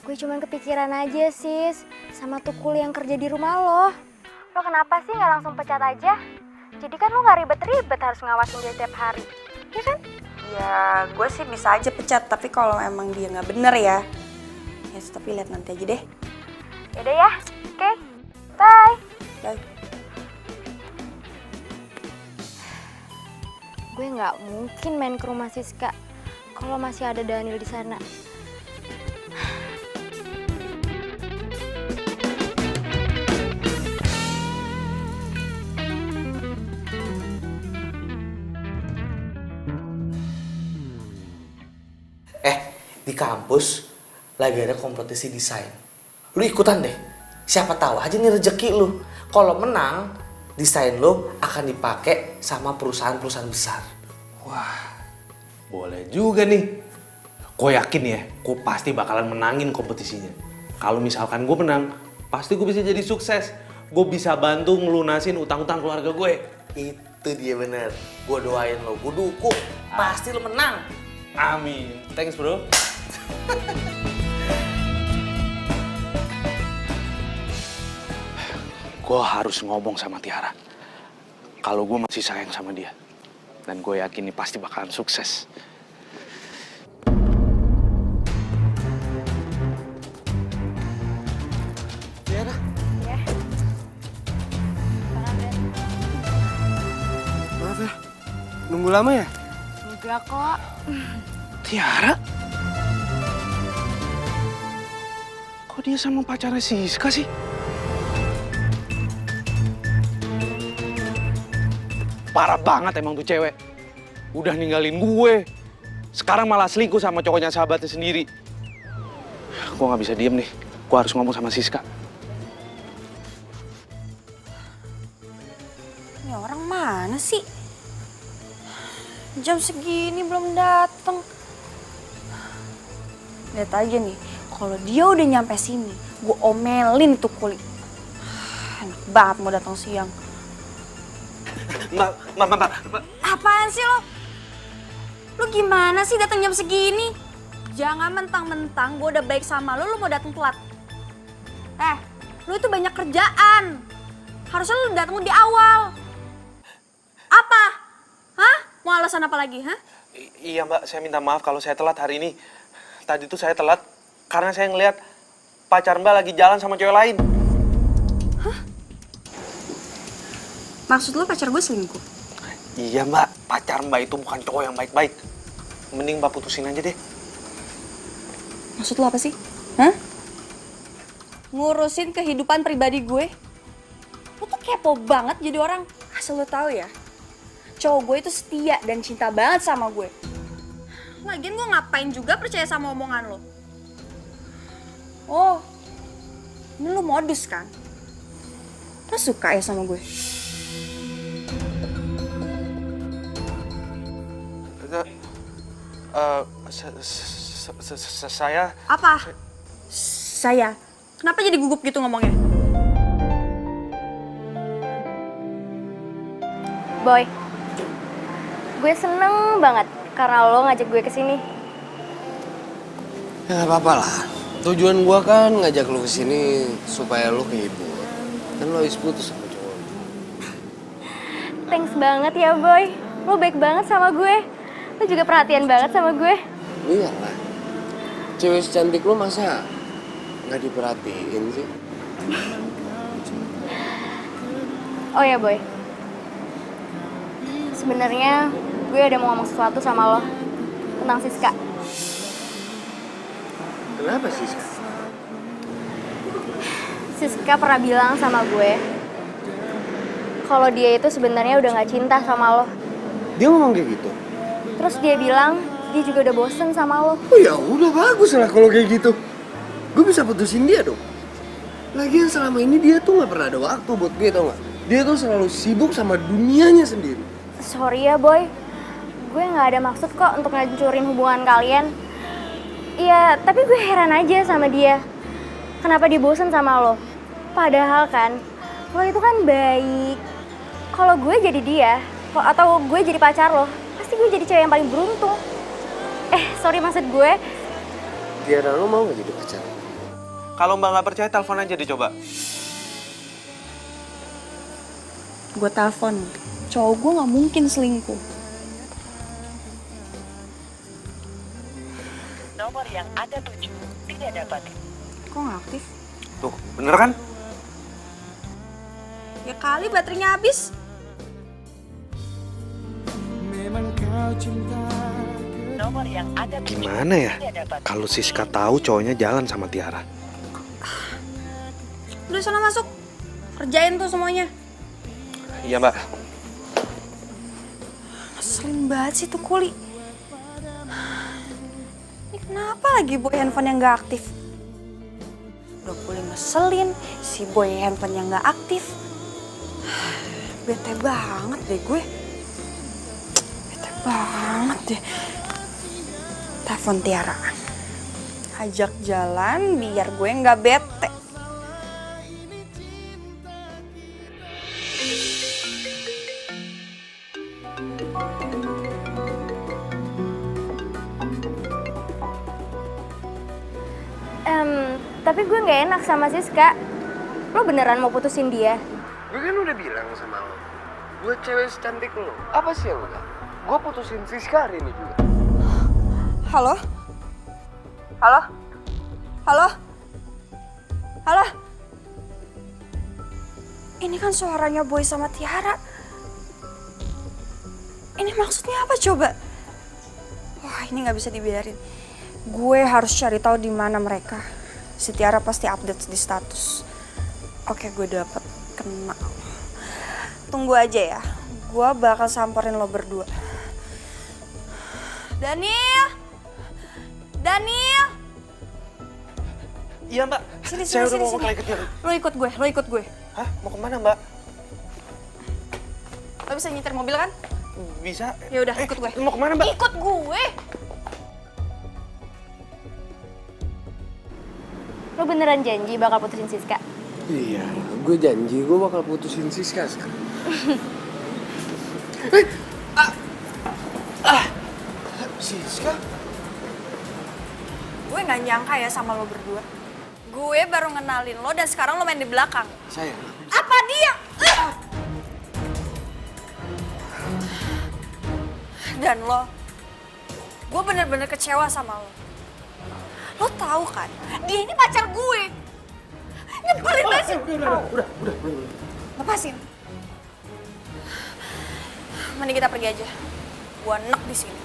gue cuman kepikiran aja sis sama tuh Kuli yang kerja di rumah lo. Lo kenapa sih nggak langsung pecat aja? Jadi kan lo nggak ribet-ribet harus ngawasin dia tiap hari, ya kan? Ya, gue sih bisa aja pecat, tapi kalau emang dia nggak bener ya, tapi lihat nanti aja deh. Yaudah ya, oke, bye. Bye. Gue nggak mungkin main ke rumah Siska kalau masih ada Daniel di sana. Di kampus lagi ada kompetisi desain. Lu ikutan deh. Siapa tahu aja nih rezeki lu. Kalau menang, desain lu akan dipakai sama perusahaan-perusahaan besar. Wah, boleh juga nih. Gue yakin ya, gue pasti bakalan menangin kompetisinya. Kalau misalkan gue menang, pasti gue bisa jadi sukses. Gue bisa bantu ngelunasin utang-utang keluarga gue. Itu dia bener. Gue doain lo, gue dukung. Pasti lo menang. Amin. Thanks bro. Gue harus ngomong sama Tiara. Kalau gue masih sayang sama dia. Dan gue yakin ini pasti bakalan sukses. Tiara. Ya. Maaf ya, nunggu lama ya? Enggak kok. Tiara? Kok dia sama pacarnya Siska sih? Parah banget emang tuh cewek. Udah ninggalin gue. Sekarang malah selingkuh sama cowoknya sahabatnya sendiri. Gue gak bisa diem nih. Gue harus ngomong sama Siska. Ini orang mana sih? Jam segini belum datang. Lihat aja nih, kalau dia udah nyampe sini, gue omelin tuh Kuli. Enak banget mau datang siang. Mbak. Apaan sih lo? Lo gimana sih datang jam segini? Jangan mentang-mentang gue udah baik sama lo mau datang telat. Lo itu banyak kerjaan. Harusnya lo datang di awal. Apa? Hah? Mau alasan apa lagi, hah? Iya mbak, saya minta maaf kalau saya telat hari ini. Tadi tuh saya telat karena saya ngeliat pacar mbak lagi jalan sama cewek lain. Maksud lo pacar gue selingkuh? Iya mbak, pacar mbak itu bukan cowok yang baik-baik. Mending mbak putusin aja deh. Maksud lo apa sih? Hah? Ngurusin kehidupan pribadi gue? Lo tuh kepo banget jadi orang. Asal lo tahu ya, cowok gue itu setia dan cinta banget sama gue. Lagian gue ngapain juga percaya sama omongan lo? Oh, ini lo modus kan? Lo suka ya sama gue? Saya... Apa? Saya? Kenapa jadi gugup gitu ngomongnya? Boy, gue seneng banget karena lo ngajak gue ke sini. Ya nggak apa-apa lah. Tujuan gua kan ngajak lu kesini supaya lu kehibur. Kan lu habis putus sama cowok. Thanks banget ya Boy. Lo baik banget sama gue. Lo juga perhatian banget sama gue. Iya lah. Cewek secantik lu masa nggak diperhatiin sih? Oh ya Boy. Sebenarnya gue ada mau ngomong sesuatu sama lo tentang Siska. Kenapa sih? Siska pernah bilang sama gue kalau dia itu sebenarnya udah nggak cinta sama lo. Dia ngomong kayak gitu? Terus dia bilang dia juga udah bosen sama lo. Oh ya udah bagus lah kalau kayak gitu. Gue bisa putusin dia dong. Lagian selama ini dia tuh nggak pernah ada waktu buat gue, tau nggak? Dia tuh selalu sibuk sama dunianya sendiri. Sorry ya Boy, gue nggak ada maksud kok untuk ngancurin hubungan kalian. Iya, tapi gue heran aja sama dia. Kenapa dia bosen sama lo? Padahal kan, lo itu kan baik. Kalau gue jadi dia, atau gue jadi pacar lo, pasti gue jadi cewek yang paling beruntung. Sorry maksud gue. Tiara, lo mau gak jadi pacar? Kalau Mbak nggak percaya, telepon aja dicoba. Gue telepon. Cowok gue nggak mungkin selingkuh. Nomor yang Anda tuju tidak dapat. Kok nggak aktif? Tuh, bener kan? Ya kali baterainya habis. Memang kau cinta. Nomor yang Anda tuju Gimana ya tidak dapat. kalau Siska tahu cowoknya jalan sama Tiara? Udah sana masuk. Kerjain tuh semuanya. Iya Mbak. Ngeselin banget sih tuh Kuli. Ini kenapa lagi Boy handphone yang gak aktif? Udah Kuli ngeselin, si Boy handphone yang gak aktif. Bete banget deh gue. Bete banget deh. Telepon Tiara. Ajak jalan biar gue gak bete. Tapi gue nggak enak sama Siska. Lo beneran mau putusin dia? Gue kan udah bilang sama lo. Gue cewek secantik lo. Apa sih yang enggak? Gue putusin Siska hari ini juga. Halo? Halo? Halo? Halo? Ini kan suaranya Boy sama Tiara. Ini maksudnya apa coba? Wah, ini nggak bisa dibiarin. Gue harus cari tahu di mana mereka. Si Tiara pasti update di status. Oke, gue dapet kena. Tunggu aja ya. Gue bakal samperin lo berdua. Daniel! Daniel! Iya Mbak. Sini, Saya udah sini, mau sini. ke Tiara. Lo ikut gue. Hah? Mau kemana Mbak? Lo bisa nyetir mobil kan? Bisa. Ya udah, ikut gue. Mau kemana Mbak? Ikut gue. Lo beneran janji bakal putusin Siska? Iya, gue janji gue bakal putusin Siska sekarang. Siska? Gue gak nyangka ya sama lo berdua. Gue baru ngenalin lo dan sekarang lo main di belakang. Sayang. Apa dia? Dan lo, gue bener-bener kecewa sama lo. Lo tahu kan, dia ini pacar gue. Nyebelin banget sih. Udah. Lepasin. Mending kita pergi aja. Gue enak di sini.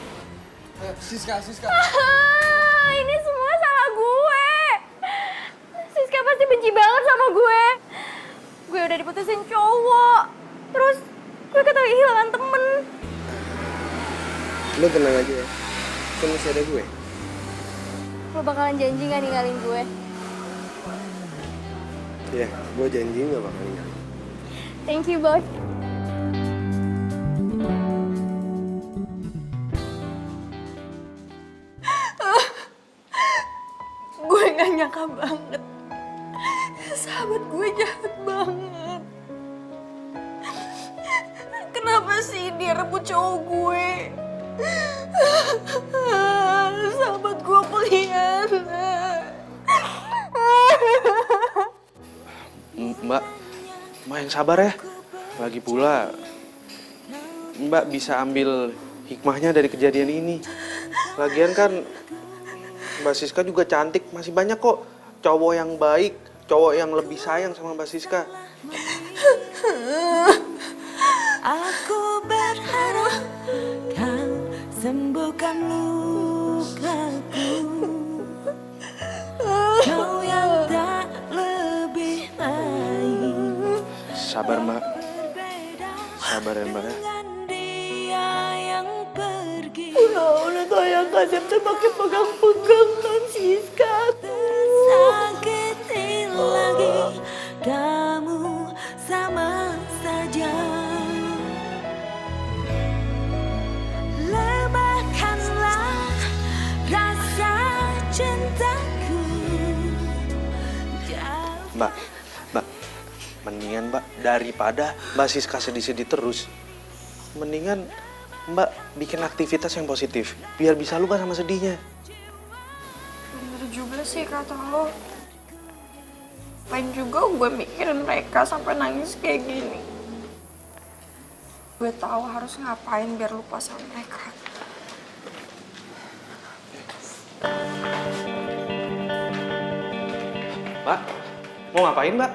Siska. Ini semua salah gue. Siska pasti benci banget sama gue. Gue udah diputusin cowok. Terus gue ketahui kehilangan temen. Lo tenang aja ya. Kan masih ada gue. Lo bakalan janji gak ninggalin gue? Iya, gue janji gak bakal ninggalin. Thank you, Boy. Gue gak nyangka banget. Sahabat gue jahat banget. Kenapa sih dia rebut cowok gue? Sahabat gue pengkhianat. Mbak yang sabar ya. Lagi pula Mbak bisa ambil hikmahnya dari kejadian ini. Lagian kan Mbak Siska juga cantik, masih banyak kok cowok yang baik, cowok yang lebih sayang sama Mbak Siska. Aku berharap kau sembuhkan lukaku. Kau yang tak lebih baik. Sabar Mbak. Sabar ya Mbak ya. Dia yang pergi. Udah sayang kasih pakai pegang-pegang non Siska. Sakiti lagi kamu sama saja. Lemahkanlah rasa cintaku. Mbak, mendingan Mbak daripada Mbak Siska sedih-sedih terus, mendingan Mbak bikin aktivitas yang positif, biar bisa lupa sama sedihnya. Bener juga sih kata lo. Lain juga gue mikirin mereka sampai nangis kayak gini. Gue tahu harus ngapain biar lupa sama mereka. Mbak, mau ngapain Mbak?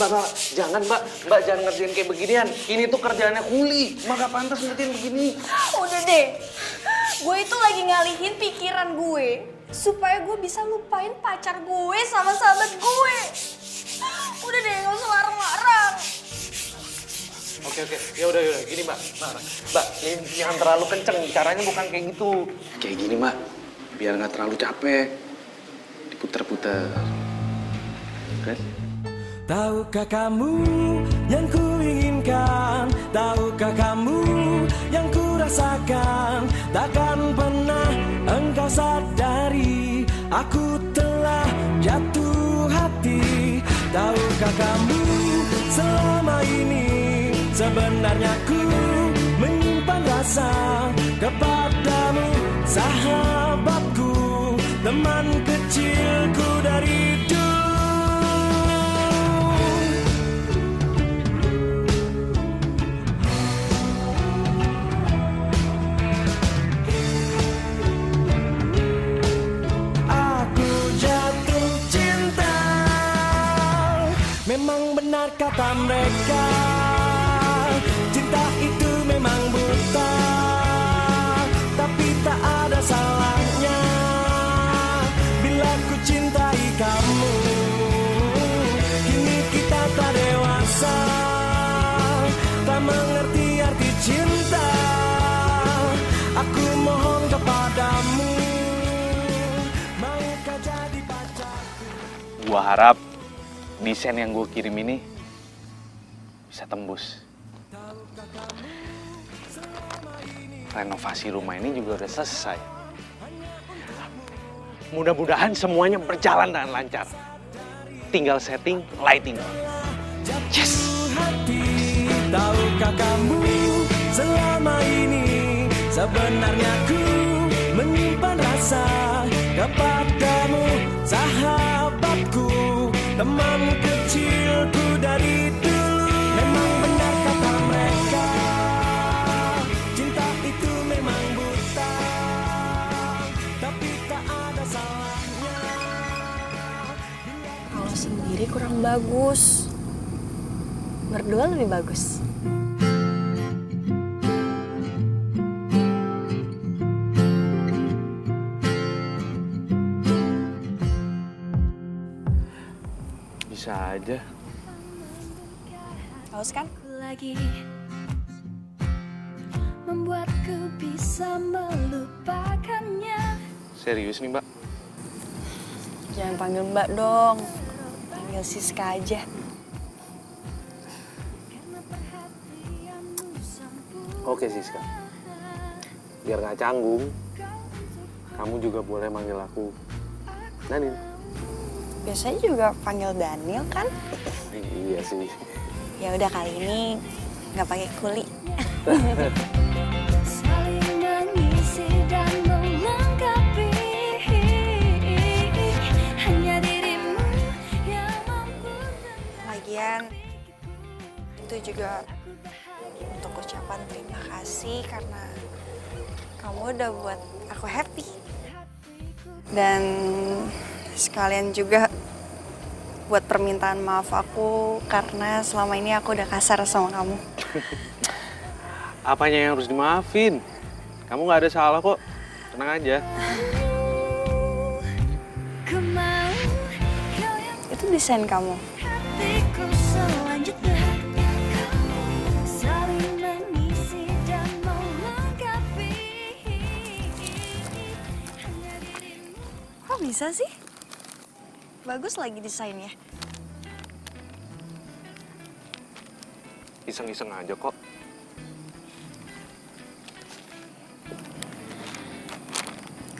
Mbak, jangan Mbak jangan ngerjain kayak beginian. Ini tuh kerjaannya kuli, Mbak gak pantas ngerjain begini. Udah deh, gue itu lagi ngalihin pikiran gue supaya gue bisa lupain pacar gue sama sahabat gue. Udah deh, gak usah larang-larang. Oke, ya udah gini Mbak, ini jangan terlalu kenceng, caranya bukan kayak gitu. Kayak gini Mbak, biar nggak terlalu capek, diputer-puter, kan? Tahukah kamu yang kuinginkan? Tahukah kamu yang kurasakan? Takkan pernah engkau sadari aku telah jatuh hati. Tahukah kamu selama ini sebenarnya ku menyimpan rasa kepadamu, sahabatku, teman kecilku dari dulu. Memang benar kata mereka, cinta itu memang buta, tapi tak ada salahnya bila ku cintai kamu. Kini kita tak dewasa, tak mengerti arti cinta. Aku mohon kepadamu, maukah jadi pacarku? Gua harap desain yang gue kirim ini bisa tembus. Renovasi rumah ini juga udah selesai. Mudah-mudahan semuanya berjalan dengan lancar. Tinggal setting lighting. Yes! Tahukah kamu selama ini sebenarnya ku menyimpan rasa kepadamu, sahabatku, teman kecilku dari dulu. Memang benar kata mereka, cinta itu memang buta, tapi tak ada salahnya. Kalau sendiri kurang bagus, berdua lebih bagus. Bisa aja. Haus kan? Lagi membuatku bisa melupakannya. Serius nih Mbak? Jangan panggil Mbak dong, panggil Siska aja. Oke Siska, biar gak canggung, kamu juga boleh manggil aku Daniel. Biasanya juga panggil Daniel kan? Iya sih. Ya udah kali ini nggak pakai kuli. Saling mengisi dan melengkapi. Hanya dirimu yang mampu. Lagian itu juga untuk ucapan terima kasih karena kamu udah buat aku happy. Dan sekalian juga buat permintaan maaf aku karena selama ini aku udah kasar sama kamu. Apanya yang harus dimaafin? Kamu nggak ada salah kok. Tenang aja. Ku mau kau yang Itu desain kamu. hatiku selanjutnya. Saling mengisi dan melengkapi. Hanya dirimu. Kok bisa sih? Bagus lagi desainnya. Iseng-iseng aja kok.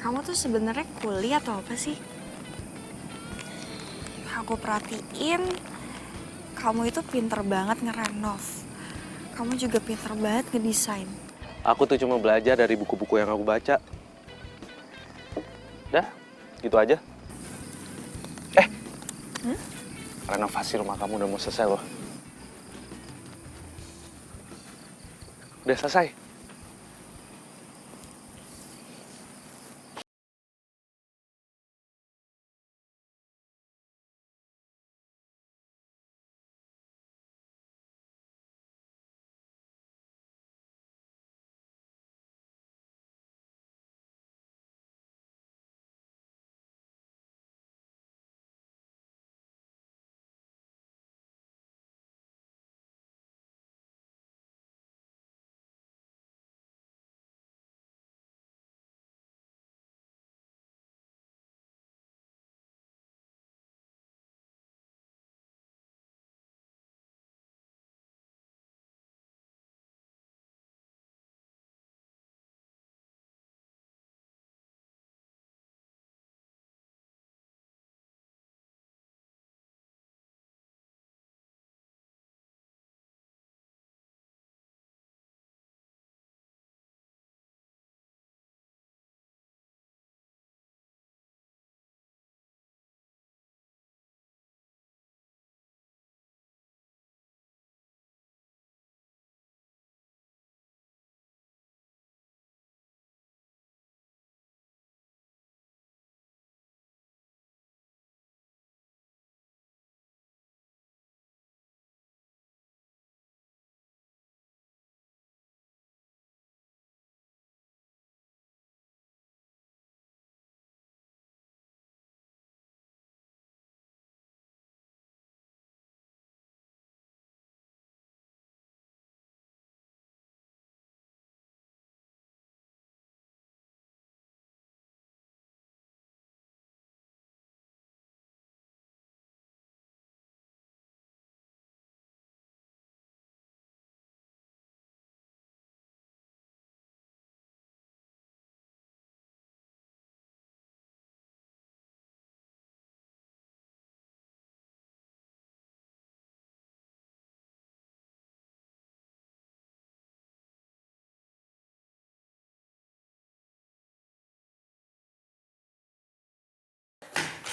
Kamu tuh sebenarnya kuli atau apa sih? Aku perhatiin, kamu itu pinter banget ngerenov. Kamu juga pinter banget ngedesain. Aku tuh cuma belajar dari buku-buku yang aku baca. Dah, gitu aja. Renovasi rumah kamu udah mau selesai loh. Udah selesai.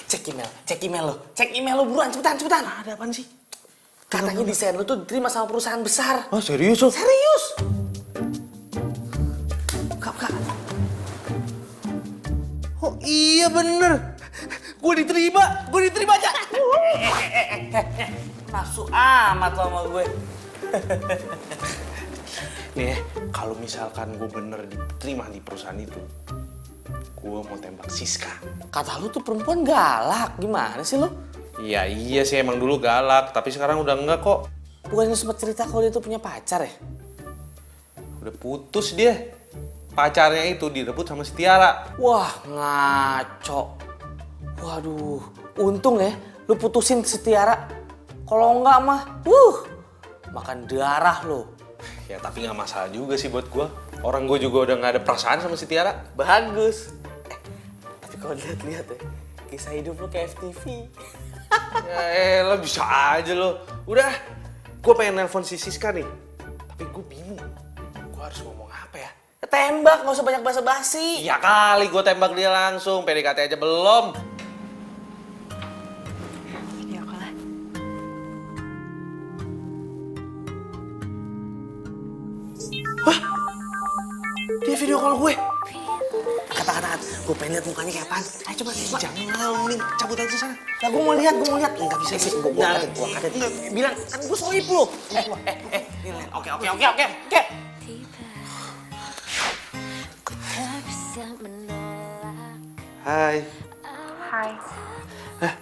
Cek email lo buruan, cepetan. Ada apaan sih? Katanya desain lo tuh diterima sama perusahaan besar. Oh serius loh? Serius? Buka. Oh iya bener. Gue diterima aja. Nafsu amat lo sama gue. Nih, kalau misalkan gue bener diterima di perusahaan itu, gue mau tembak Siska. Kata lu tuh perempuan galak, gimana sih lu? Iya sih emang dulu galak, tapi sekarang udah enggak kok. Bukannya sempat cerita kalau dia tuh punya pacar ya? Udah putus dia. Pacarnya itu direbut sama si Tiara. Wah, ngaco. Waduh, untung ya lu putusin si Tiara. Kalau enggak mah, makan darah lo. Ya tapi nggak masalah juga sih buat gue. Orang gue juga udah nggak ada perasaan sama si Tiara. Bagus. Tapi kalau lihat-lihat ya, kisah hidup lo kayak FTV. Ya lo bisa aja lo. Udah, gue pengen nelpon si Siska nih. Tapi gue bingung. harus ngomong apa ya? Tembak, nggak usah banyak basa-basi. Ya kali gue tembak dia langsung, PDKT aja belum. Video call lah. Dia video call gue. Kata-kata, gue pengen lihat mukanya kayak apaan. Ayo coba, Jangan mau, mending cabut aja sana. Lah gue mau lihat. Nggak bisa sih, gue Nggak. angkatin. Bilang, kan gue soib lu. Ini lihat. Oke. Hai. Hai.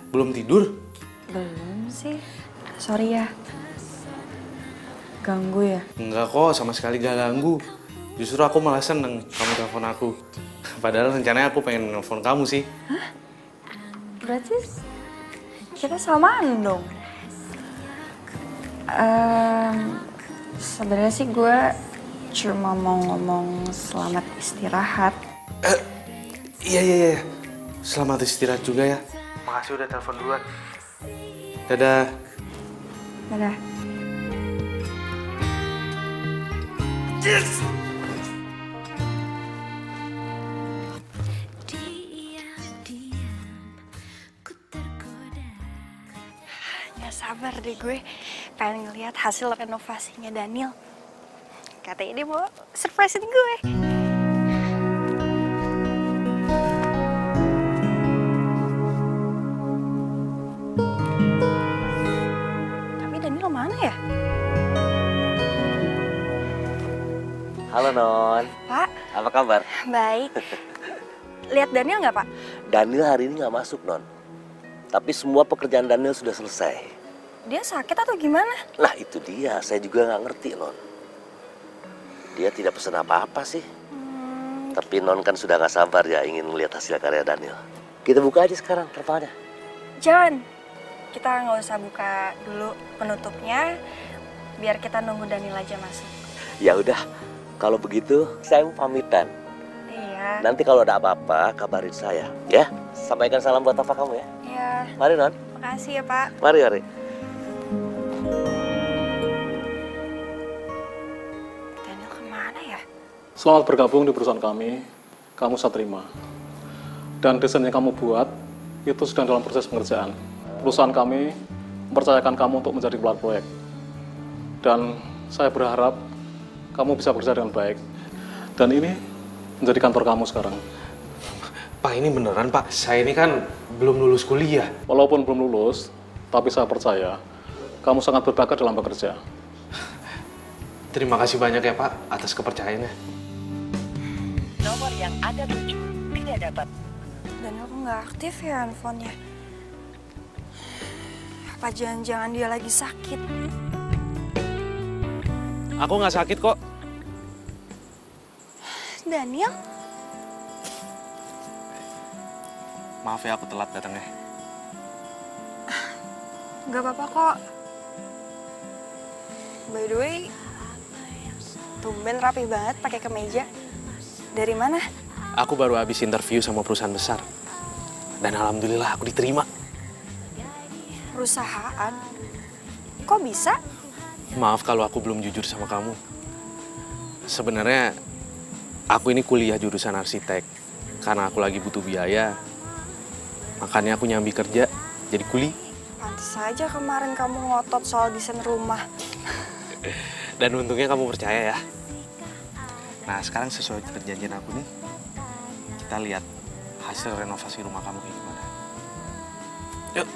Belum tidur? Belum sih. Sorry ya. Ganggu ya? Enggak kok, sama sekali gak ganggu. Justru aku malah seneng kamu telepon aku. Padahal rencananya aku pengen nelfon kamu sih. Berarti kita samaan dong. Sebenarnya sih gue cuma mau ngomong selamat istirahat. Iya. Selamat istirahat juga ya. Makasih udah telepon duluan. Dadah. Dadah. Gak sabar deh gue pengen ngeliat hasil renovasinya Daniel. Katanya dia mau surprisein gue. Tapi Daniel mana ya? Halo Non, Pak, apa kabar? baik. Lihat Daniel nggak, Pak? Daniel hari ini nggak masuk Non. Tapi semua pekerjaan Daniel sudah selesai. Dia sakit atau gimana? Nah itu dia, saya juga nggak ngerti Non. Dia tidak pesan apa-apa sih. Tapi Non kan sudah nggak sabar ya ingin melihat hasil karya Daniel. Kita buka aja sekarang terpalnya. Jangan. Kita nggak usah buka dulu penutupnya. Biar kita nunggu Daniel aja masuk. Ya udah, kalau begitu saya mau pamitan. Iya. Nanti kalau ada apa-apa kabarin saya, ya. Sampaikan salam buat Tafa kamu ya. Iya. Mari Non, Makasih ya, Pak. mari. Daniel kemana ya? Selamat bergabung di perusahaan kami, kamu saya terima. Dan desain yang kamu buat, itu sedang dalam proses pengerjaan. Perusahaan kami mempercayakan kamu untuk menjadi kepala proyek. Dan saya berharap kamu bisa bekerja dengan baik. Dan ini menjadi kantor kamu sekarang. Pak, ini beneran Pak. Saya ini kan belum lulus kuliah. Walaupun belum lulus, tapi saya percaya kamu sangat berbakat dalam bekerja. Terima kasih banyak ya Pak atas kepercayaannya. Nomor yang Anda tuju tidak dapat. Daniel kok nggak aktif ya handphonenya? Apa jangan-jangan dia lagi sakit? Aku nggak sakit kok. Daniel? Maaf ya aku telat datangnya. Gak apa-apa kok. By the way, tumben rapi banget pakai kemeja. Dari mana? Aku baru habis interview sama perusahaan besar. Dan alhamdulillah aku diterima. Perusahaan? Kok bisa? Maaf kalau aku belum jujur sama kamu. Sebenarnya aku ini kuliah jurusan arsitek. Karena aku lagi butuh biaya. Makanya aku nyambi kerja jadi kuli. Pantes aja kemarin kamu ngotot soal desain rumah. Dan untungnya kamu percaya ya. Nah sekarang sesuai perjanjian aku nih, kita lihat hasil renovasi rumah kamu kayak gimana. Yuk.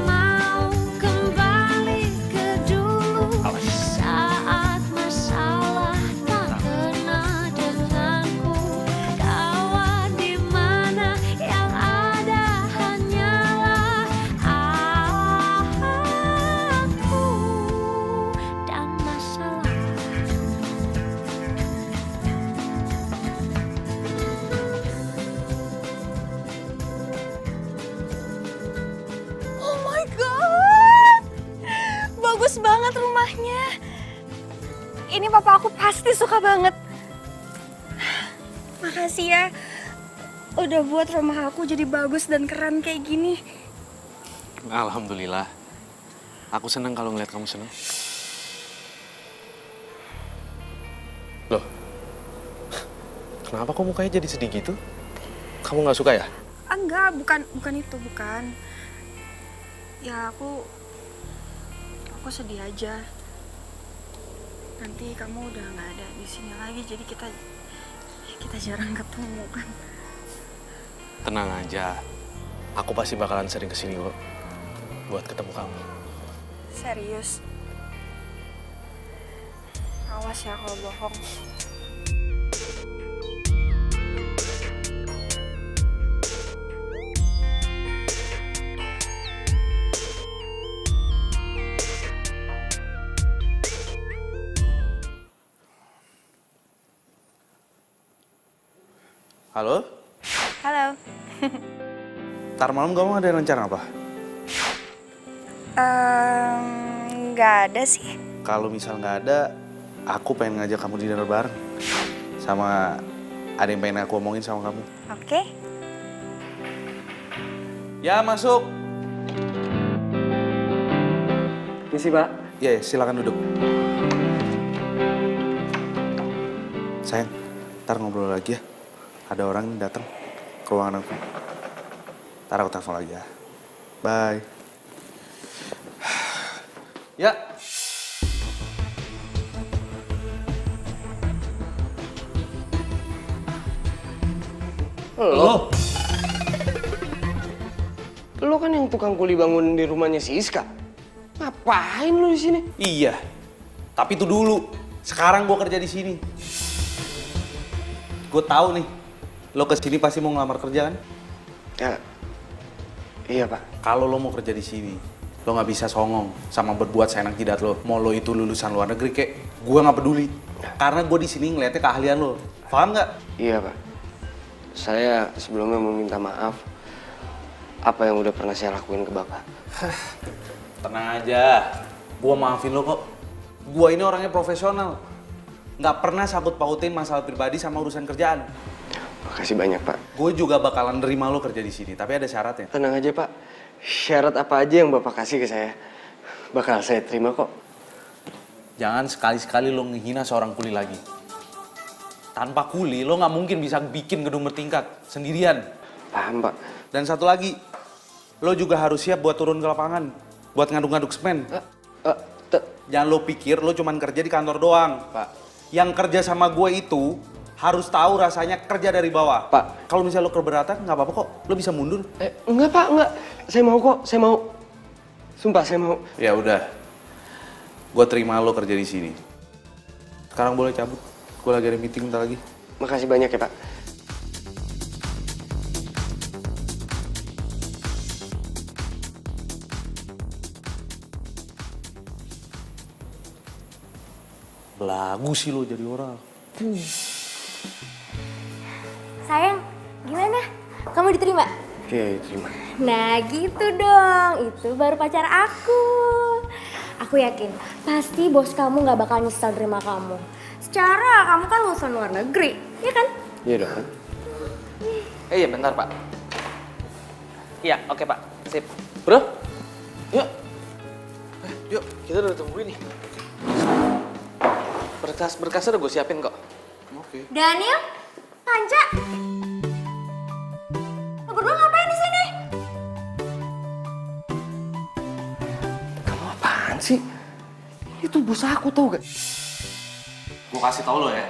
Mau kembali ke dulu saat masalah tak kena denganku. Kawan di mana yang ada hanyalah aku dan masalah. Oh my god! Bagus banget rumahnya. Ini papa aku pasti suka banget. Makasih ya. Udah buat rumah aku jadi bagus dan keren kayak gini. Alhamdulillah. Aku senang kalau ngeliat kamu senang. Loh, kenapa kok mukanya jadi sedih gitu? Kamu nggak suka ya? Enggak, bukan itu, bukan. Ya aku sedih aja. Nanti kamu udah nggak ada di sini lagi, jadi kita jarang ketemu kan. Tenang aja. Aku pasti bakalan sering kesini kok. Buat ketemu kamu. Serius. Awas ya kalau bohong. Halo? Halo. Ntar malam kamu ada rencana apa? Nggak ada sih. Kalau misal nggak ada, aku pengen ngajak kamu dinner bareng. Sama ada yang pengen aku omongin sama kamu. Oke. Ya, masuk. Misi, Pak. Ya, silakan duduk. Sayang, ntar ngobrol lagi ya. Ada orang datang ke ruangan aku. Ntar aku telepon lagi ya. Bye. Ya. Lo? Lo kan yang tukang kuli bangun di rumahnya si Iska. Ngapain lo di sini? Iya. Tapi itu dulu. Sekarang gue kerja di sini. Gue tahu nih, lo kesini pasti mau ngelamar kerja kan? Ya, iya Pak. Kalau lo mau kerja di sini, lo nggak bisa songong sama berbuat seenak jidat lo. Mau lo itu lulusan luar negeri kek, gue nggak peduli. Karena gue di sini ngeliatnya keahlian lo. Paham nggak? Iya Pak. Saya sebelumnya mau minta maaf apa yang udah pernah saya lakuin ke Bapak. Tenang aja, gue maafin lo kok. Gue ini orangnya profesional. Nggak pernah sangkut pautin masalah pribadi sama urusan kerjaan. Makasih banyak Pak. Gue juga bakalan nerima lo kerja di sini, tapi ada syaratnya. Tenang aja Pak. Syarat apa aja yang Bapak kasih ke saya, bakal saya terima kok. Jangan sekali-sekali lo ngehina seorang kuli lagi. Tanpa kuli, lo nggak mungkin bisa bikin gedung bertingkat sendirian. Paham Pak. Dan satu lagi, lo juga harus siap buat turun ke lapangan, buat ngaduk-ngaduk semen. Jangan lo pikir lo cuman kerja di kantor doang, Pak. Yang kerja sama gue itu harus tahu rasanya kerja dari bawah. Pak. Kalau misalnya lo keberatan, nggak apa-apa kok. Lo bisa mundur. Enggak Pak, enggak. Saya mau kok, saya mau. Sumpah saya mau. Ya udah, gue terima lo kerja di sini. Sekarang boleh cabut. Gue lagi ada meeting bentar lagi. Makasih banyak ya Pak. Belagu sih lo jadi orang. Sayang, gimana? Kamu diterima? Oke, terima. Nah gitu dong, itu baru pacar aku. Aku yakin, pasti bos kamu gak bakal nyesel terima kamu. Secara kamu kan lulusan luar negeri, ya kan? Iya dong. Iya bentar Pak. Iya oke Pak, sip. Bro, yuk. Yuk, kita udah tungguin nih. Berkas-berkasnya udah gue siapin kok. Oke. Daniel, Panca, lo berdua ngapain di sini? Kamu apaan sih? Itu bos aku tau gak? Gue kasih tau lo ya,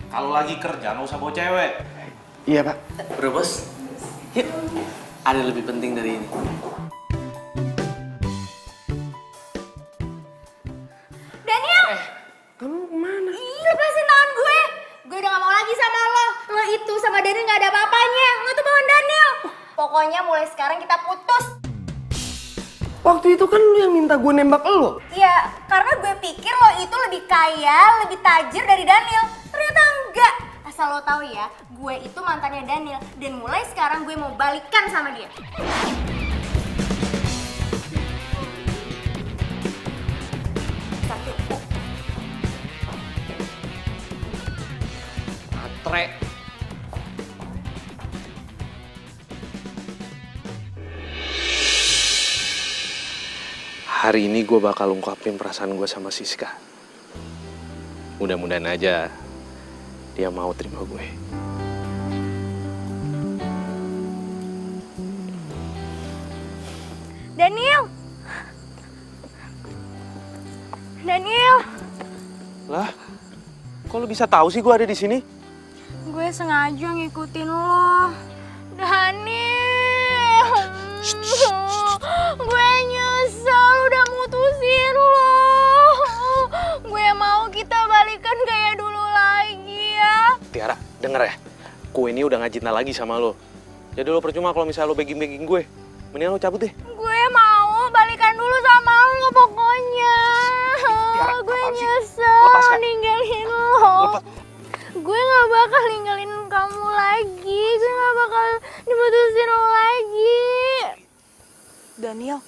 kalau lagi kerja nggak usah bawa cewek. Iya Pak. Bro bos, yuk. Ada lebih penting dari ini. Daniel! Kamu kemana? Lepasin tangan gue! Gue udah gak mau lagi sama lo. Lo itu sama Daniel gak ada apa-apanya. Lo tuh bawa Daniel. Pokoknya mulai sekarang kita putus. Waktu itu kan lu yang minta gue nembak lo. Ya, karena gue pikir lo itu lebih kaya, lebih tajir dari Daniel. Ternyata enggak. Asal lo tahu ya, gue itu mantannya Daniel. Dan mulai sekarang gue mau balikan sama dia. Satu. Matre. hari ini gue bakal ungkapin perasaan gue sama Siska. Mudah-mudahan aja dia mau terima gue. Daniel! Daniel! Lah, kok lo bisa tahu sih gue ada di sini? Gue sengaja ngikutin lo. Daniel! Gue nyesel udah mutusin lo. Gue mau kita balikan kayak dulu lagi ya. Tiara, denger ya. Gue ini udah ngajitna lagi sama lo. Jadi lo percuma kalau misalnya lo begging-begging gue. Mendingan lo cabut deh. Gue mau balikan dulu sama lo pokoknya. Tiara, gue apaan sih? nyesel Lepas, Kak. ninggalin lo. Lepas. Gue gak bakal ninggalin kamu lagi. Gue gak bakal diputusin lo lagi. Daniel.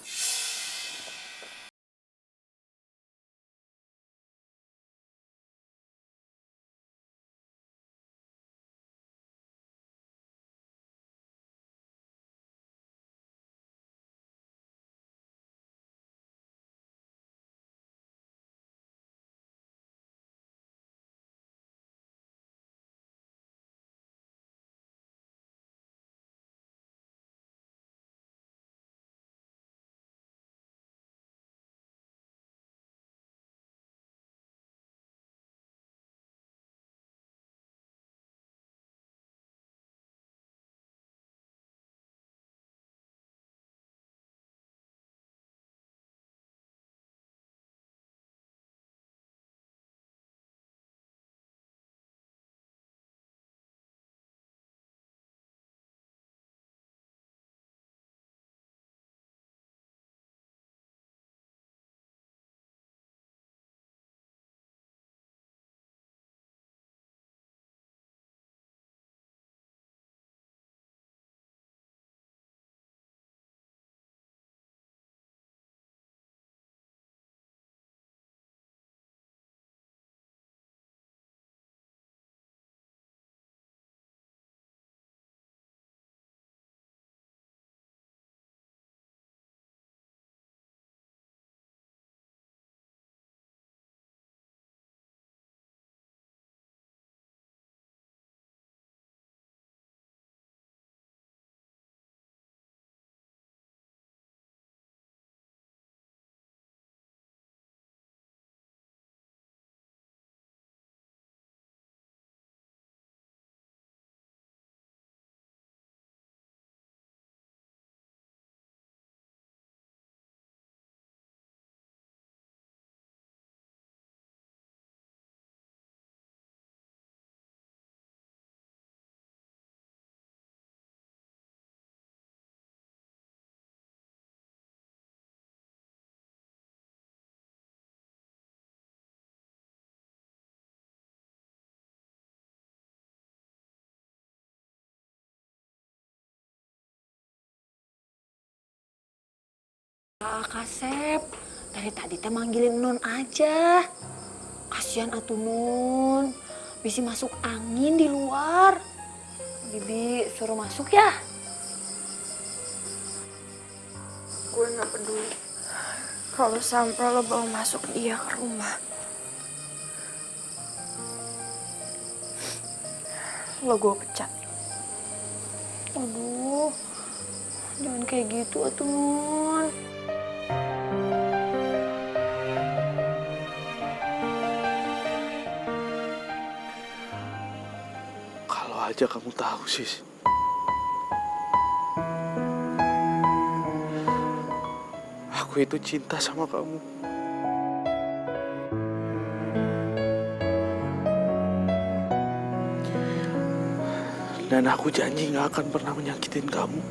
Kasep, dari tadi teh manggilin Non aja. Kasihan atuh Nun, bisa masuk angin di luar. Bibi suruh masuk ya. Gue gak peduli kalau sampai lo bawa masuk dia ke rumah. Lo gue pecat. Aduh, jangan kayak gitu atuh Nun. Kalau aja kamu tahu, Sis. Aku itu cinta sama kamu. Dan aku janji gak akan pernah menyakitin kamu.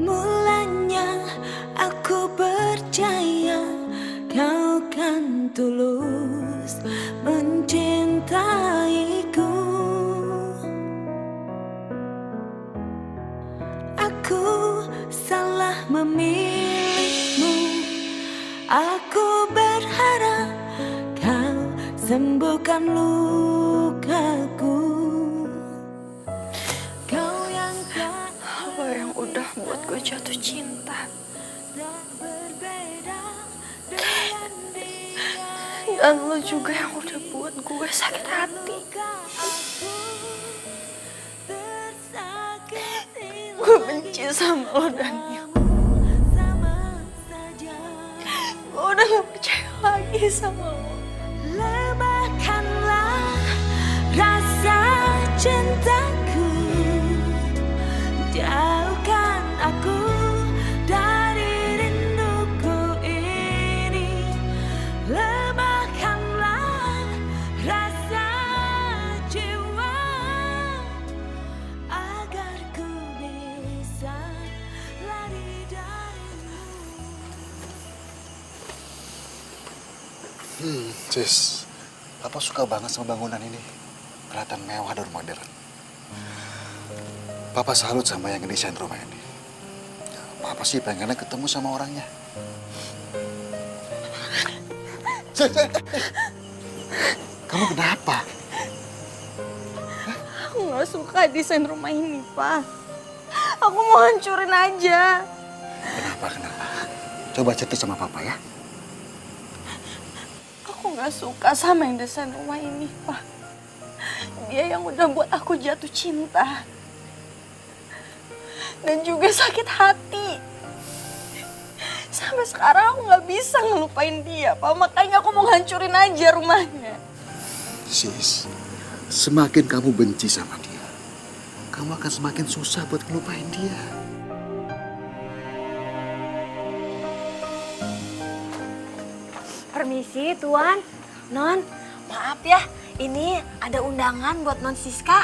Mulanya aku percaya kau kan tulus mencintaiku. Aku salah memilihmu. Aku berharap kau sembuhkan lukaku. Kau yang kan Lo yang udah buat gue jatuh cinta. Dan lo juga yang udah buat gue sakit hati. Gue benci sama lo, Daniel. Gue udah gak percaya lagi sama lo. Lemahkanlah rasa cintaku, jauhkan aku dari rinduku ini. Lemahkanlah rasa jiwa agar ku bisa lari darimu. Sis, Papa suka banget sama bangunan ini. Kelihatan mewah dan modern. Papa salut sama yang ngedesain rumah ini. Papa sih pengennya ketemu sama orangnya. Sis, kamu kenapa? Aku gak suka desain rumah ini, Pak. Aku mau hancurin aja. Kenapa? Coba cerita sama Papa ya. Aku gak suka sama yang desain rumah ini, Pak. Dia yang udah buat aku jatuh cinta. Dan juga sakit hati. Sampai sekarang aku gak bisa ngelupain dia, Pak. Makanya aku mau hancurin aja rumahnya. Sis, semakin kamu benci sama dia, kamu akan semakin susah buat ngelupain dia. Permisi, Tuan. Non, maaf ya. Ini ada undangan buat Non Siska.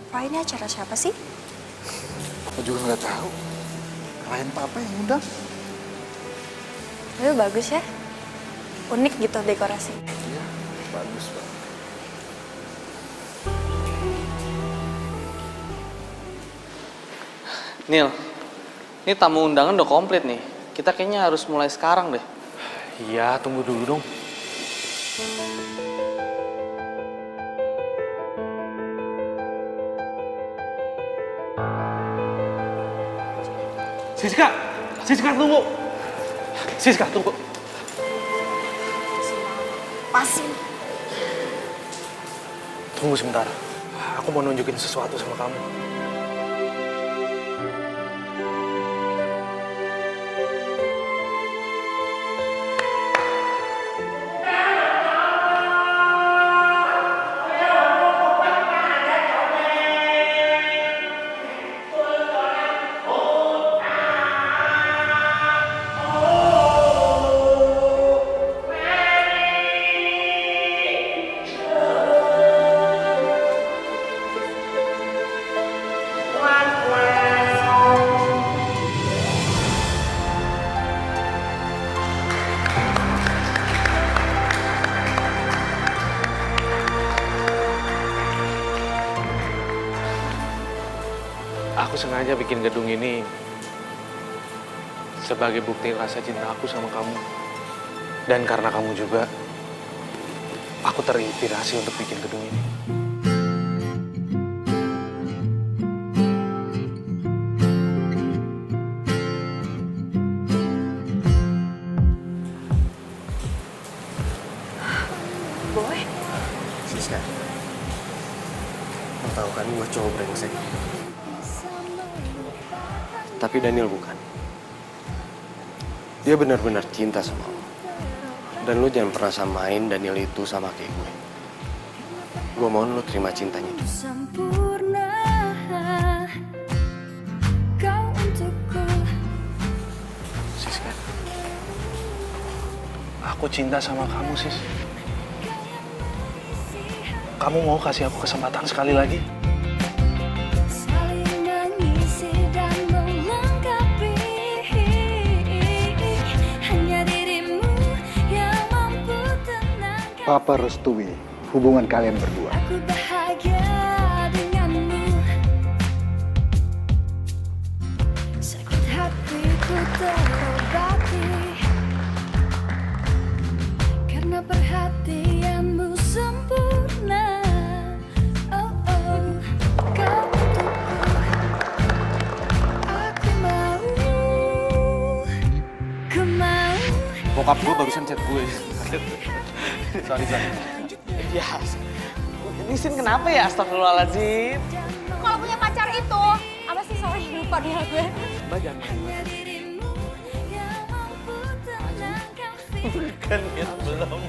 Pak, ini acara siapa sih? Aku juga nggak tahu. Klien Papa yang undang. Tapi bagus ya. Unik gitu dekorasi. Iya, bagus Pak. Nil, ini tamu undangan udah komplit nih. Kita kayaknya harus mulai sekarang deh. Iya, tunggu dulu dong. Siska tunggu. Siska tunggu. Pasin. Tunggu sebentar. Aku mau nunjukin sesuatu sama kamu. Aku sengaja bikin gedung ini sebagai bukti rasa cinta aku sama kamu. Dan karena kamu juga, aku terinspirasi untuk bikin gedung ini. Boy, Siska, lo tau kan gue cowok brengsek. Tapi Daniel bukan. Dia benar-benar cinta sama lo. Dan lo jangan pernah samain Daniel itu sama kayak gue. Gue mohon lo terima cintanya itu. Sempurna kau untukku. Siska, aku cinta sama kamu, Sis. Kamu mau kasih aku kesempatan sekali lagi? Saling mengisi dan melengkapi. Hanya dirimu yang mampu Papa restui hubungan kalian berdua. Aku bahagia denganmu. Sakit hatiku terobati karena perhatianmu sempurna. Oh oh, kau untukku. Aku mau, ku mau. Bokap gue barusan chat gue. Sorry. Ya, ini Sin kenapa ya? Astagfirullahaladzim. Kalau punya pacar itu, apa sih, sorry lupa dia gue. Mbak jangan Hanya dirimu yang mampu tenangkan Kan ya belum.